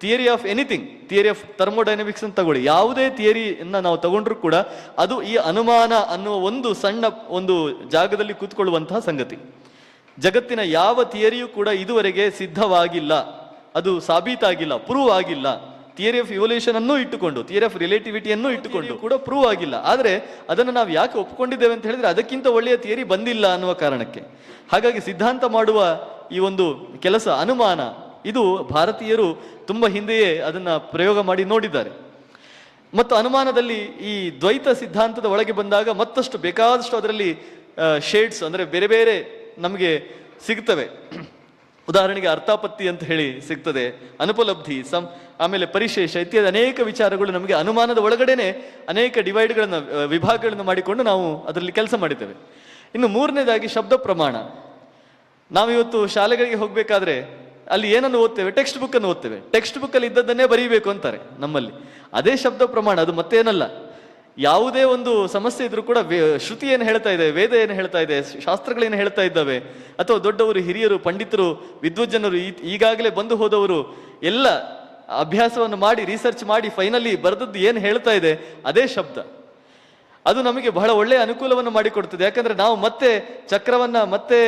theory of anything, theory of thermodynamics ಅಂತ ತಗೊಳ್ಳಿ, ಯಾವುದೇ ಥಿಯರಿಯನ್ನ ನಾವು ತಗೊಂಡ್ರು ಕೂಡ ಅದು ಈ ಅನುಮಾನ ಅನ್ನುವ ಒಂದು ಸಣ್ಣ ಒಂದು ಜಾಗದಲ್ಲಿ ಕೂತ್ಕೊಳ್ಳುವಂತಹ ಸಂಗತಿ. ಜಗತ್ತಿನ ಯಾವ ಥಿಯರಿಯೂ ಕೂಡ ಇದುವರೆಗೆ ಸಿದ್ಧವಾಗಿಲ್ಲ, ಅದು ಸಾಬೀತಾಗಿಲ್ಲ, ಪ್ರೂವ್ ಆಗಿಲ್ಲ. ಥಿಯರಿ ಆಫ್ ಇವಲ್ಯೂಷನ್ ಅನ್ನು ಇಟ್ಟುಕೊಂಡು, ಥಿಯರಿ ಆಫ್ ರಿಲೇಟಿವಿಟಿಯನ್ನು ಇಟ್ಟುಕೊಂಡು ಕೂಡ ಪ್ರೂವ್ ಆಗಿಲ್ಲ. ಆದರೆ ಅದನ್ನು ನಾವು ಯಾಕೆ ಒಪ್ಪಿಕೊಂಡಿದ್ದೇವೆ ಅಂತ ಹೇಳಿದ್ರೆ ಅದಕ್ಕಿಂತ ಒಳ್ಳೆಯ ಥಿಯರಿ ಬಂದಿಲ್ಲ ಅನ್ನುವ ಕಾರಣಕ್ಕೆ. ಹಾಗಾಗಿ ಸಿದ್ಧಾಂತ ಮಾಡುವ ಈ ಒಂದು ಕೆಲಸ ಅನುಮಾನ, ಇದು ಭಾರತೀಯರು ತುಂಬ ಹಿಂದೆಯೇ ಅದನ್ನ ಪ್ರಯೋಗ ಮಾಡಿ ನೋಡಿದ್ದಾರೆ. ಮತ್ತು ಅನುಮಾನದಲ್ಲಿ ಈ ದ್ವೈತ ಸಿದ್ಧಾಂತದ ಒಳಗೆ ಬಂದಾಗ ಮತ್ತಷ್ಟು ಬೇಕಾದಷ್ಟು ಅದರಲ್ಲಿ ಶೇಡ್ಸ್ ಅಂದರೆ ಬೇರೆ ಬೇರೆ ನಮಗೆ ಸಿಗ್ತವೆ. ಉದಾಹರಣೆಗೆ ಅರ್ಥಾಪತ್ತಿ ಅಂತ ಹೇಳಿ ಸಿಗ್ತದೆ, ಅನುಪಲಬ್ಧಿ, ಆಮೇಲೆ ಪರಿಶೇಷ ಇತ್ಯಾದಿ ಅನೇಕ ವಿಚಾರಗಳು ನಮಗೆ ಅನುಮಾನದ ಒಳಗಡೆನೆ ಅನೇಕ ಡಿವೈಡ್ಗಳನ್ನು, ವಿಭಾಗಗಳನ್ನು ಮಾಡಿಕೊಂಡು ನಾವು ಅದರಲ್ಲಿ ಕೆಲಸ ಮಾಡಿದ್ದೇವೆ. ಇನ್ನು 3ನೇದಾಗಿ ಶಬ್ದ ಪ್ರಮಾಣ. ನಾವಿವತ್ತು ಶಾಲೆಗಳಿಗೆ ಹೋಗಬೇಕಾದ್ರೆ ಅಲ್ಲಿ ಏನನ್ನು ಓದ್ತೇವೆ? ಟೆಕ್ಸ್ಟ್ ಬುಕ್ ಅನ್ನು ಓದ್ತೇವೆ. ಟೆಕ್ಸ್ಟ್ ಬುಕ್ ಅಲ್ಲಿ ಇದ್ದದ್ದನ್ನೇ ಬರೀಬೇಕು ಅಂತಾರೆ ನಮ್ಮಲ್ಲಿ. ಅದೇ ಶಬ್ದ ಪ್ರಮಾಣ, ಅದು ಮತ್ತೇನಲ್ಲ. ಯಾವುದೇ ಒಂದು ಸಮಸ್ಯೆ ಇದ್ರೂ ಕೂಡ ಶ್ರುತಿ ಏನು ಹೇಳ್ತಾ ಇದೆ, ವೇದ ಏನು ಹೇಳ್ತಾ ಇದೆ, ಶಾಸ್ತ್ರಗಳೇನು ಹೇಳ್ತಾ ಇದ್ದಾವೆ, ಅಥವಾ ದೊಡ್ಡವರು, ಹಿರಿಯರು, ಪಂಡಿತರು, ವಿದ್ವಜ್ಜನರು, ಈಗಾಗಲೇ ಬಂದು ಹೋದವರು ಎಲ್ಲ ಅಭ್ಯಾಸವನ್ನು ಮಾಡಿ ರಿಸರ್ಚ್ ಮಾಡಿ ಫೈನಲಿ ಬರೆದದ್ದು ಏನು ಹೇಳ್ತಾ ಇದೆ ಅದೇ ಶಬ್ದ. ಅದು ನಮಗೆ ಬಹಳ ಒಳ್ಳೆಯ ಅನುಕೂಲವನ್ನು ಮಾಡಿಕೊಡ್ತದೆ. ಯಾಕಂದ್ರೆ ನಾವು ಮತ್ತೆ ಚಕ್ರವನ್ನ ಮತ್ತೆ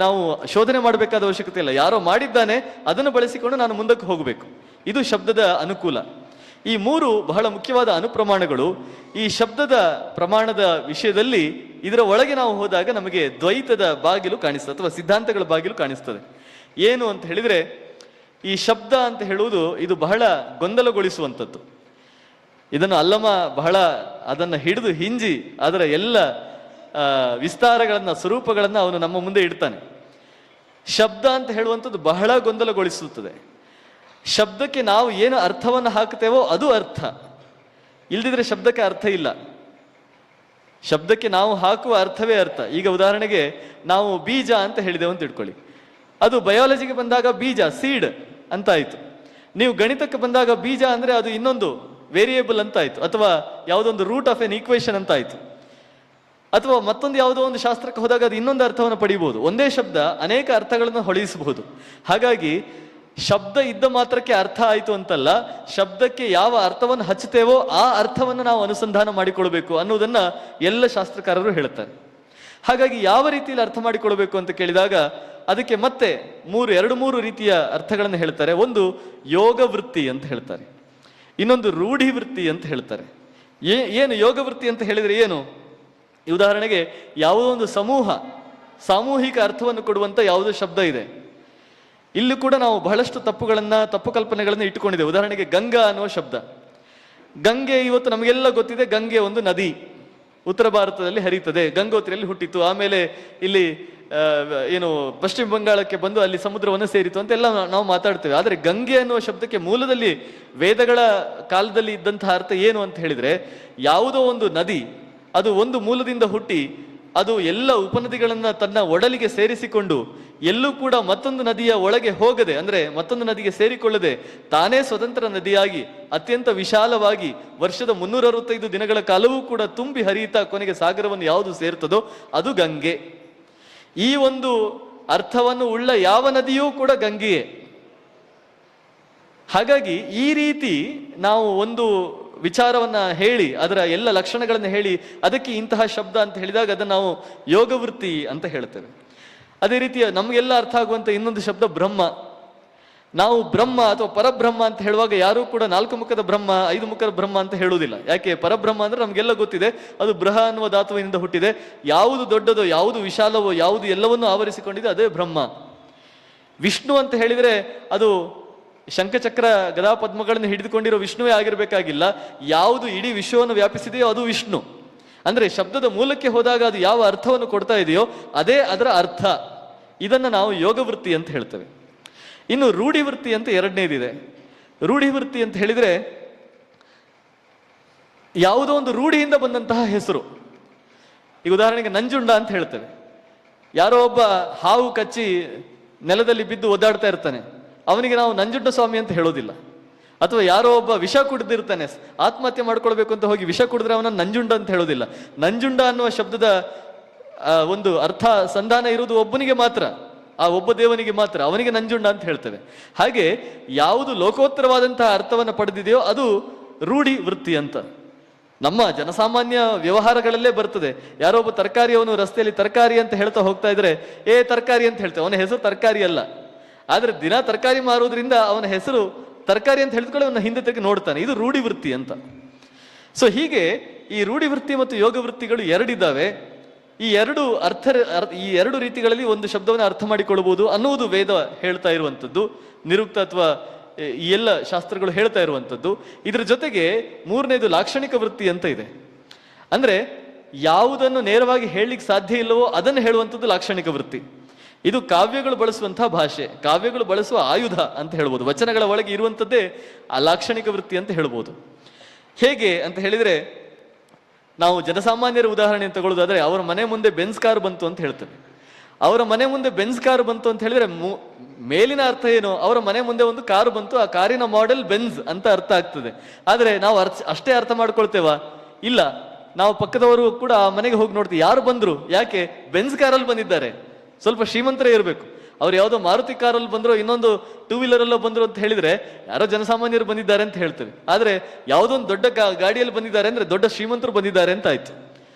ನಾವು ಶೋಧನೆ ಮಾಡಬೇಕಾದ ಅವಶ್ಯಕತೆ ಇಲ್ಲ. ಯಾರೋ ಮಾಡಿದ್ದಾನೆ, ಅದನ್ನು ಬಳಸಿಕೊಂಡು ನಾನು ಮುಂದಕ್ಕೆ ಹೋಗಬೇಕು. ಇದು ಶಬ್ದದ ಅನುಕೂಲ. ಈ 3 ಬಹಳ ಮುಖ್ಯವಾದ ಅನುಪ್ರಮಾಣಗಳು. ಈ ಶಬ್ದದ ಪ್ರಮಾಣದ ವಿಷಯದಲ್ಲಿ ಇದರ ಒಳಗೆ ನಾವು ಹೋದಾಗ ನಮಗೆ ದ್ವೈತದ ಬಾಗಿಲು ಕಾಣಿಸ್ತದೆ, ಅಥವಾ ಸಿದ್ಧಾಂತಗಳ ಬಾಗಿಲು ಕಾಣಿಸ್ತದೆ. ಏನು ಅಂತ ಹೇಳಿದ್ರೆ, ಈ ಶಬ್ದ ಅಂತ ಹೇಳುವುದು ಇದು ಬಹಳ ಗೊಂದಲಗೊಳಿಸುವಂಥದ್ದು. ಇದನ್ನು ಅಲ್ಲಮ ಬಹಳ ಅದನ್ನು ಹಿಡಿದು ಹಿಂಜಿ ಅದರ ಎಲ್ಲ ವಿಸ್ತಾರಗಳನ್ನ, ಸ್ವರೂಪಗಳನ್ನ ಅವನು ನಮ್ಮ ಮುಂದೆ ಇಡ್ತಾನೆ. ಶಬ್ದ ಅಂತ ಹೇಳುವಂಥದ್ದು ಬಹಳ ಗೊಂದಲಗೊಳಿಸುತ್ತದೆ. ಶಬ್ದಕ್ಕೆ ನಾವು ಏನು ಅರ್ಥವನ್ನು ಹಾಕ್ತೇವೋ ಅದು ಅರ್ಥ, ಇಲ್ದಿದ್ರೆ ಶಬ್ದಕ್ಕೆ ಅರ್ಥ ಇಲ್ಲ. ಶಬ್ದಕ್ಕೆ ನಾವು ಹಾಕುವ ಅರ್ಥವೇ ಅರ್ಥ. ಈಗ ಉದಾಹರಣೆಗೆ ನಾವು ಬೀಜ ಅಂತ ಹೇಳಿದೆವು ಅಂತ ಇಟ್ಕೊಳ್ಳಿ, ಅದು ಬಯಾಲಜಿಗೆ ಬಂದಾಗ ಬೀಜ, ಸೀಡ್ ಅಂತ ಆಯ್ತು. ನೀವು ಗಣಿತಕ್ಕೆ ಬಂದಾಗ ಬೀಜ ಅಂದ್ರೆ ಅದು ಇನ್ನೊಂದು ವೇರಿಯೇಬಲ್ ಅಂತ ಆಯ್ತು, ಅಥವಾ ಯಾವುದೊಂದು ರೂಟ್ ಆಫ್ ಎನ್ ಈಕ್ವೇಶನ್ ಅಂತ ಆಯ್ತು. ಅಥವಾ ಮತ್ತೊಂದು ಯಾವುದೋ ಒಂದು ಶಾಸ್ತ್ರಕ್ಕೆ ಹೋದಾಗ ಅದು ಇನ್ನೊಂದು ಅರ್ಥವನ್ನು ಪಡೆಯಬಹುದು. ಒಂದೇ ಶಬ್ದ ಅನೇಕ ಅರ್ಥಗಳನ್ನು ಹೊಳಿಸಬಹುದು. ಹಾಗಾಗಿ ಶಬ್ದ ಇದ್ದ ಮಾತ್ರಕ್ಕೆ ಅರ್ಥ ಆಯಿತು ಅಂತಲ್ಲ, ಶಬ್ದಕ್ಕೆ ಯಾವ ಅರ್ಥವನ್ನು ಹಚ್ಚುತ್ತೇವೋ ಆ ಅರ್ಥವನ್ನು ನಾವು ಅನುಸಂಧಾನ ಮಾಡಿಕೊಳ್ಬೇಕು ಅನ್ನೋದನ್ನ ಎಲ್ಲ ಶಾಸ್ತ್ರಕಾರರು ಹೇಳ್ತಾರೆ. ಹಾಗಾಗಿ ಯಾವ ರೀತಿಯಲ್ಲಿ ಅರ್ಥ ಮಾಡಿಕೊಳ್ಬೇಕು ಅಂತ ಕೇಳಿದಾಗ ಅದಕ್ಕೆ ಮತ್ತೆ 2-3 ರೀತಿಯ ಅರ್ಥಗಳನ್ನು ಹೇಳ್ತಾರೆ. ಒಂದು ಯೋಗ ವೃತ್ತಿ ಅಂತ ಹೇಳ್ತಾರೆ, ಇನ್ನೊಂದು ರೂಢಿ ವೃತ್ತಿ ಅಂತ ಹೇಳ್ತಾರೆ. ಏನು ಯೋಗ ವೃತ್ತಿ ಅಂತ ಹೇಳಿದ್ರೆ ಏನು? ಉದಾಹರಣೆಗೆ ಯಾವುದೋ ಒಂದು ಸಾಮೂಹಿಕ ಅರ್ಥವನ್ನು ಕೊಡುವಂತ ಯಾವುದೋ ಶಬ್ದ ಇದೆ. ಇಲ್ಲೂ ಕೂಡ ನಾವು ಬಹಳಷ್ಟು ತಪ್ಪು ಕಲ್ಪನೆಗಳನ್ನು ಇಟ್ಟುಕೊಂಡಿದ್ದೇವೆ. ಉದಾಹರಣೆಗೆ ಗಂಗಾ ಅನ್ನುವ ಶಬ್ದ. ಗಂಗೆ ಇವತ್ತು ನಮಗೆಲ್ಲ ಗೊತ್ತಿದೆ, ಗಂಗೆ ಒಂದು ನದಿ, ಉತ್ತರ ಭಾರತದಲ್ಲಿ ಹರಿಯುತ್ತದೆ, ಗಂಗೋತ್ರಿಯಲ್ಲಿ ಹುಟ್ಟಿತು, ಆಮೇಲೆ ಇಲ್ಲಿ ಏನು ಪಶ್ಚಿಮ ಬಂಗಾಳಕ್ಕೆ ಬಂದು ಅಲ್ಲಿ ಸಮುದ್ರವನ್ನು ಸೇರಿತು ಅಂತೆಲ್ಲ ನಾವು ಮಾತಾಡ್ತೇವೆ. ಆದರೆ ಗಂಗೆ ಅನ್ನುವ ಶಬ್ದಕ್ಕೆ ಮೂಲದಲ್ಲಿ ವೇದಗಳ ಕಾಲದಲ್ಲಿ ಇದ್ದಂತಹ ಅರ್ಥ ಏನು ಅಂತ ಹೇಳಿದ್ರೆ, ಯಾವುದೋ ಒಂದು ನದಿ ಅದು ಒಂದು ಮೂಲದಿಂದ ಹುಟ್ಟಿ ಅದು ಎಲ್ಲ ಉಪನದಿಗಳನ್ನ ತನ್ನ ಒಡಲಿಗೆ ಸೇರಿಸಿಕೊಂಡು ಎಲ್ಲೂ ಕೂಡ ಮತ್ತೊಂದು ನದಿಯ ಒಳಗೆ ಹೋಗದೆ, ಅಂದ್ರೆ ಮತ್ತೊಂದು ನದಿಗೆ ಸೇರಿಕೊಳ್ಳದೆ ತಾನೇ ಸ್ವತಂತ್ರ ನದಿಯಾಗಿ ಅತ್ಯಂತ ವಿಶಾಲವಾಗಿ ವರ್ಷದ 365 ದಿನಗಳ ಕಾಲವೂ ಕೂಡ ತುಂಬಿ ಹರಿಯುತ್ತಾ ಕೊನೆಗೆ ಸಾಗರವನ್ನು ಯಾವುದು ಸೇರ್ತದೋ ಅದು ಗಂಗೆ. ಈ ಒಂದು ಅರ್ಥವನ್ನು ಉಳ್ಳ ಯಾವ ನದಿಯೂ ಕೂಡ ಗಂಗೆಯೇ. ಹಾಗಾಗಿ ಈ ರೀತಿ ನಾವು ಒಂದು ವಿಚಾರವನ್ನ ಹೇಳಿ ಅದರ ಎಲ್ಲ ಲಕ್ಷಣಗಳನ್ನು ಹೇಳಿ ಅದಕ್ಕೆ ಇಂತಹ ಶಬ್ದ ಅಂತ ಹೇಳಿದಾಗ ಅದನ್ನು ನಾವು ಯೋಗವೃತ್ತಿ ಅಂತ ಹೇಳ್ತೇವೆ. ಅದೇ ರೀತಿಯ ನಮಗೆಲ್ಲ ಅರ್ಥ ಆಗುವಂತ ಇನ್ನೊಂದು ಶಬ್ದ ಬ್ರಹ್ಮ. ನಾವು ಬ್ರಹ್ಮ ಅಥವಾ ಪರಬ್ರಹ್ಮ ಅಂತ ಹೇಳುವಾಗ ಯಾರೂ ಕೂಡ 4 ಮುಖದ ಬ್ರಹ್ಮ 5 ಮುಖದ ಬ್ರಹ್ಮ ಅಂತ ಹೇಳುವುದಿಲ್ಲ. ಯಾಕೆ? ಪರಬ್ರಹ್ಮ ಅಂದ್ರೆ ನಮಗೆಲ್ಲ ಗೊತ್ತಿದೆ, ಅದು ಬೃಹ ಅನ್ನುವ ಧಾತುವಿನಿಂದ ಹುಟ್ಟಿದೆ. ಯಾವುದು ದೊಡ್ಡದೋ, ಯಾವುದು ವಿಶಾಲವೋ, ಯಾವುದು ಎಲ್ಲವನ್ನೂ ಆವರಿಸಿಕೊಂಡಿದೆ ಅದೇ ಬ್ರಹ್ಮ. ವಿಷ್ಣು ಅಂತ ಹೇಳಿದ್ರೆ ಅದು ಶಂಖಚಕ್ರ ಗದಾ ಪದ್ಮಗಳನ್ನು ಹಿಡಿದುಕೊಂಡಿರೋ ವಿಷ್ಣುವೇ ಆಗಿರ್ಬೇಕಾಗಿಲ್ಲ. ಯಾವುದು ಇಡೀ ವಿಶ್ವವನ್ನು ವ್ಯಾಪಿಸಿದೆಯೋ ಅದು ವಿಷ್ಣು. ಅಂದ್ರೆ ಶಬ್ದದ ಮೂಲಕ್ಕೆ ಹೋದಾಗ ಅದು ಯಾವ ಅರ್ಥವನ್ನು ಕೊಡ್ತಾ ಇದೆಯೋ ಅದೇ ಅದರ ಅರ್ಥ. ಇದನ್ನು ನಾವು ಯೋಗವೃತ್ತಿ ಅಂತ ಹೇಳ್ತೇವೆ. ಇನ್ನು ರೂಢಿವೃತ್ತಿ ಅಂತ ಎರಡನೇದಿದೆ. ರೂಢಿವೃತ್ತಿ ಅಂತ ಹೇಳಿದ್ರೆ ಯಾವುದೋ ಒಂದು ರೂಢಿಯಿಂದ ಬಂದಂತಹ ಹೆಸರು. ಈಗ ಉದಾಹರಣೆಗೆ ನಂಜುಂಡ ಅಂತ ಹೇಳ್ತೇವೆ. ಯಾರೋ ಒಬ್ಬ ಹಾವು ಕಚ್ಚಿ ನೆಲದಲ್ಲಿ ಬಿದ್ದು ಒದ್ದಾಡ್ತಾ ಇರ್ತಾನೆ, ಅವನಿಗೆ ನಾವು ನಂಜುಂಡ ಸ್ವಾಮಿ ಅಂತ ಹೇಳೋದಿಲ್ಲ. ಅಥವಾ ಯಾರೋ ಒಬ್ಬ ವಿಷ ಕುಡಿದಿರ್ತಾನೆ, ಆತ್ಮಹತ್ಯೆ ಮಾಡ್ಕೊಳ್ಬೇಕು ಅಂತ ಹೋಗಿ ವಿಷ ಕುಡಿದ್ರೆ ಅವನ ನಂಜುಂಡ ಅಂತ ಹೇಳೋದಿಲ್ಲ. ನಂಜುಂಡ ಅನ್ನುವ ಶಬ್ದದ ಒಂದು ಅರ್ಥ ಸಂಧಾನ ಇರುವುದು ಒಬ್ಬನಿಗೆ ಮಾತ್ರ, ಆ ಒಬ್ಬ ದೇವನಿಗೆ ಮಾತ್ರ, ಅವನಿಗೆ ನಂಜುಂಡ ಅಂತ ಹೇಳ್ತೇವೆ. ಹಾಗೆ ಯಾವುದು ಲೋಕೋತ್ತರವಾದಂತಹ ಅರ್ಥವನ್ನು ಪಡೆದಿದೆಯೋ ಅದು ರೂಢಿ ವೃತ್ತಿ ಅಂತ. ನಮ್ಮ ಜನಸಾಮಾನ್ಯ ವ್ಯವಹಾರಗಳಲ್ಲೇ ಬರ್ತದೆ. ಯಾರೋ ಒಬ್ಬ ತರಕಾರಿಯವನು ರಸ್ತೆಯಲ್ಲಿ ತರಕಾರಿ ಅಂತ ಹೇಳ್ತಾ ಹೋಗ್ತಾ ಇದ್ರೆ ತರಕಾರಿ ಅಂತ ಹೇಳ್ತೇವೆ, ಅವನ ಹೆಸರು ತರಕಾರಿ ಅಲ್ಲ. ಆದ್ರೆ ದಿನ ತರಕಾರಿ ಮಾರುವುದರಿಂದ ಅವನ ಹೆಸರು ತರಕಾರಿ ಅಂತ ಹೇಳಿದ್ಕೊಳ್ಳಿ ಅವನ ಹಿಂದೆ ತೆಗೆ ನೋಡ್ತಾನೆ. ಇದು ರೂಢಿವೃತ್ತಿ ಅಂತ. ಸೊ ಹೀಗೆ ಈ ರೂಢಿವೃತ್ತಿ ಮತ್ತು ಯೋಗ ವೃತ್ತಿಗಳು ಎರಡಿದ್ದಾವೆ. ಈ ಎರಡು ರೀತಿಗಳಲ್ಲಿ ಒಂದು ಶಬ್ದವನ್ನು ಅರ್ಥ ಮಾಡಿಕೊಳ್ಳಬಹುದು ಅನ್ನುವುದು ವೇದ ಹೇಳ್ತಾ ಇರುವಂಥದ್ದು, ನಿರುಕ್ತ ಅಥವಾ ಈ ಎಲ್ಲ ಶಾಸ್ತ್ರಗಳು ಹೇಳ್ತಾ ಇರುವಂಥದ್ದು. ಇದರ ಜೊತೆಗೆ ಮೂರನೇದು ಲಾಕ್ಷಣಿಕ ವೃತ್ತಿ ಅಂತ ಇದೆ. ಅಂದ್ರೆ ಯಾವುದನ್ನು ನೇರವಾಗಿ ಹೇಳಲಿಕ್ಕೆ ಸಾಧ್ಯ ಇಲ್ಲವೋ ಅದನ್ನು ಹೇಳುವಂಥದ್ದು ಲಾಕ್ಷಣಿಕ ವೃತ್ತಿ. ಇದು ಕಾವ್ಯಗಳು ಬಳಸುವಂತಹ ಭಾಷೆ, ಕಾವ್ಯಗಳು ಬಳಸುವ ಆಯುಧ ಅಂತ ಹೇಳ್ಬೋದು. ವಚನಗಳ ಒಳಗೆ ಇರುವಂಥದ್ದೇ ಆ ಲಾಕ್ಷಣಿಕ ವೃತ್ತಿ ಅಂತ ಹೇಳ್ಬೋದು. ಹೇಗೆ ಅಂತ ಹೇಳಿದ್ರೆ, ನಾವು ಜನಸಾಮಾನ್ಯರ ಉದಾಹರಣೆ ತಗೊಳ್ಳೋದಾದ್ರೆ ಅವರ ಮನೆ ಮುಂದೆ ಬೆನ್ಸ್ ಕಾರ್ ಬಂತು ಅಂತ ಹೇಳ್ತೇವೆ. ಅವರ ಮನೆ ಮುಂದೆ ಬೆನ್ಸ್ ಕಾರ್ ಬಂತು ಅಂತ ಹೇಳಿದ್ರೆ ಮೇಲಿನ ಅರ್ಥ ಏನು? ಅವರ ಮನೆ ಮುಂದೆ ಒಂದು ಕಾರು ಬಂತು, ಆ ಕಾರಿನ ಮಾಡೆಲ್ ಬೆನ್ಸ್ ಅಂತ ಅರ್ಥ ಆಗ್ತದೆ. ಆದ್ರೆ ನಾವು ಅಷ್ಟೇ ಅರ್ಥ ಮಾಡ್ಕೊಳ್ತೇವಾ? ಇಲ್ಲ. ನಾವು ಪಕ್ಕದವರು ಕೂಡ ಆ ಮನೆಗೆ ಹೋಗಿ ನೋಡ್ತೀವಿ, ಯಾರು ಬಂದ್ರು, ಯಾಕೆ? ಬೆನ್ಸ್ ಕಾರಲ್ಲಿ ಬಂದಿದ್ದಾರೆ, ಸ್ವಲ್ಪ ಶ್ರೀಮಂತರೇ ಇರಬೇಕು. ಅವ್ರು ಯಾವುದೋ ಮಾರುತಿ ಕಾರಲ್ಲಿ ಬಂದ್ರು, ಇನ್ನೊಂದು 2 ವೀಲರಲ್ಲೋ ಬಂದ್ರು ಅಂತ ಹೇಳಿದ್ರೆ ಯಾರೋ ಜನಸಾಮಾನ್ಯರು ಬಂದಿದ್ದಾರೆ ಅಂತ ಹೇಳ್ತೇವೆ. ಆದ್ರೆ ಯಾವುದೊಂದು ದೊಡ್ಡ ಗಾಡಿಯಲ್ಲಿ ಬಂದಿದ್ದಾರೆ ಅಂದ್ರೆ ದೊಡ್ಡ ಶ್ರೀಮಂತರು ಬಂದಿದ್ದಾರೆ ಅಂತ ಆಯ್ತು.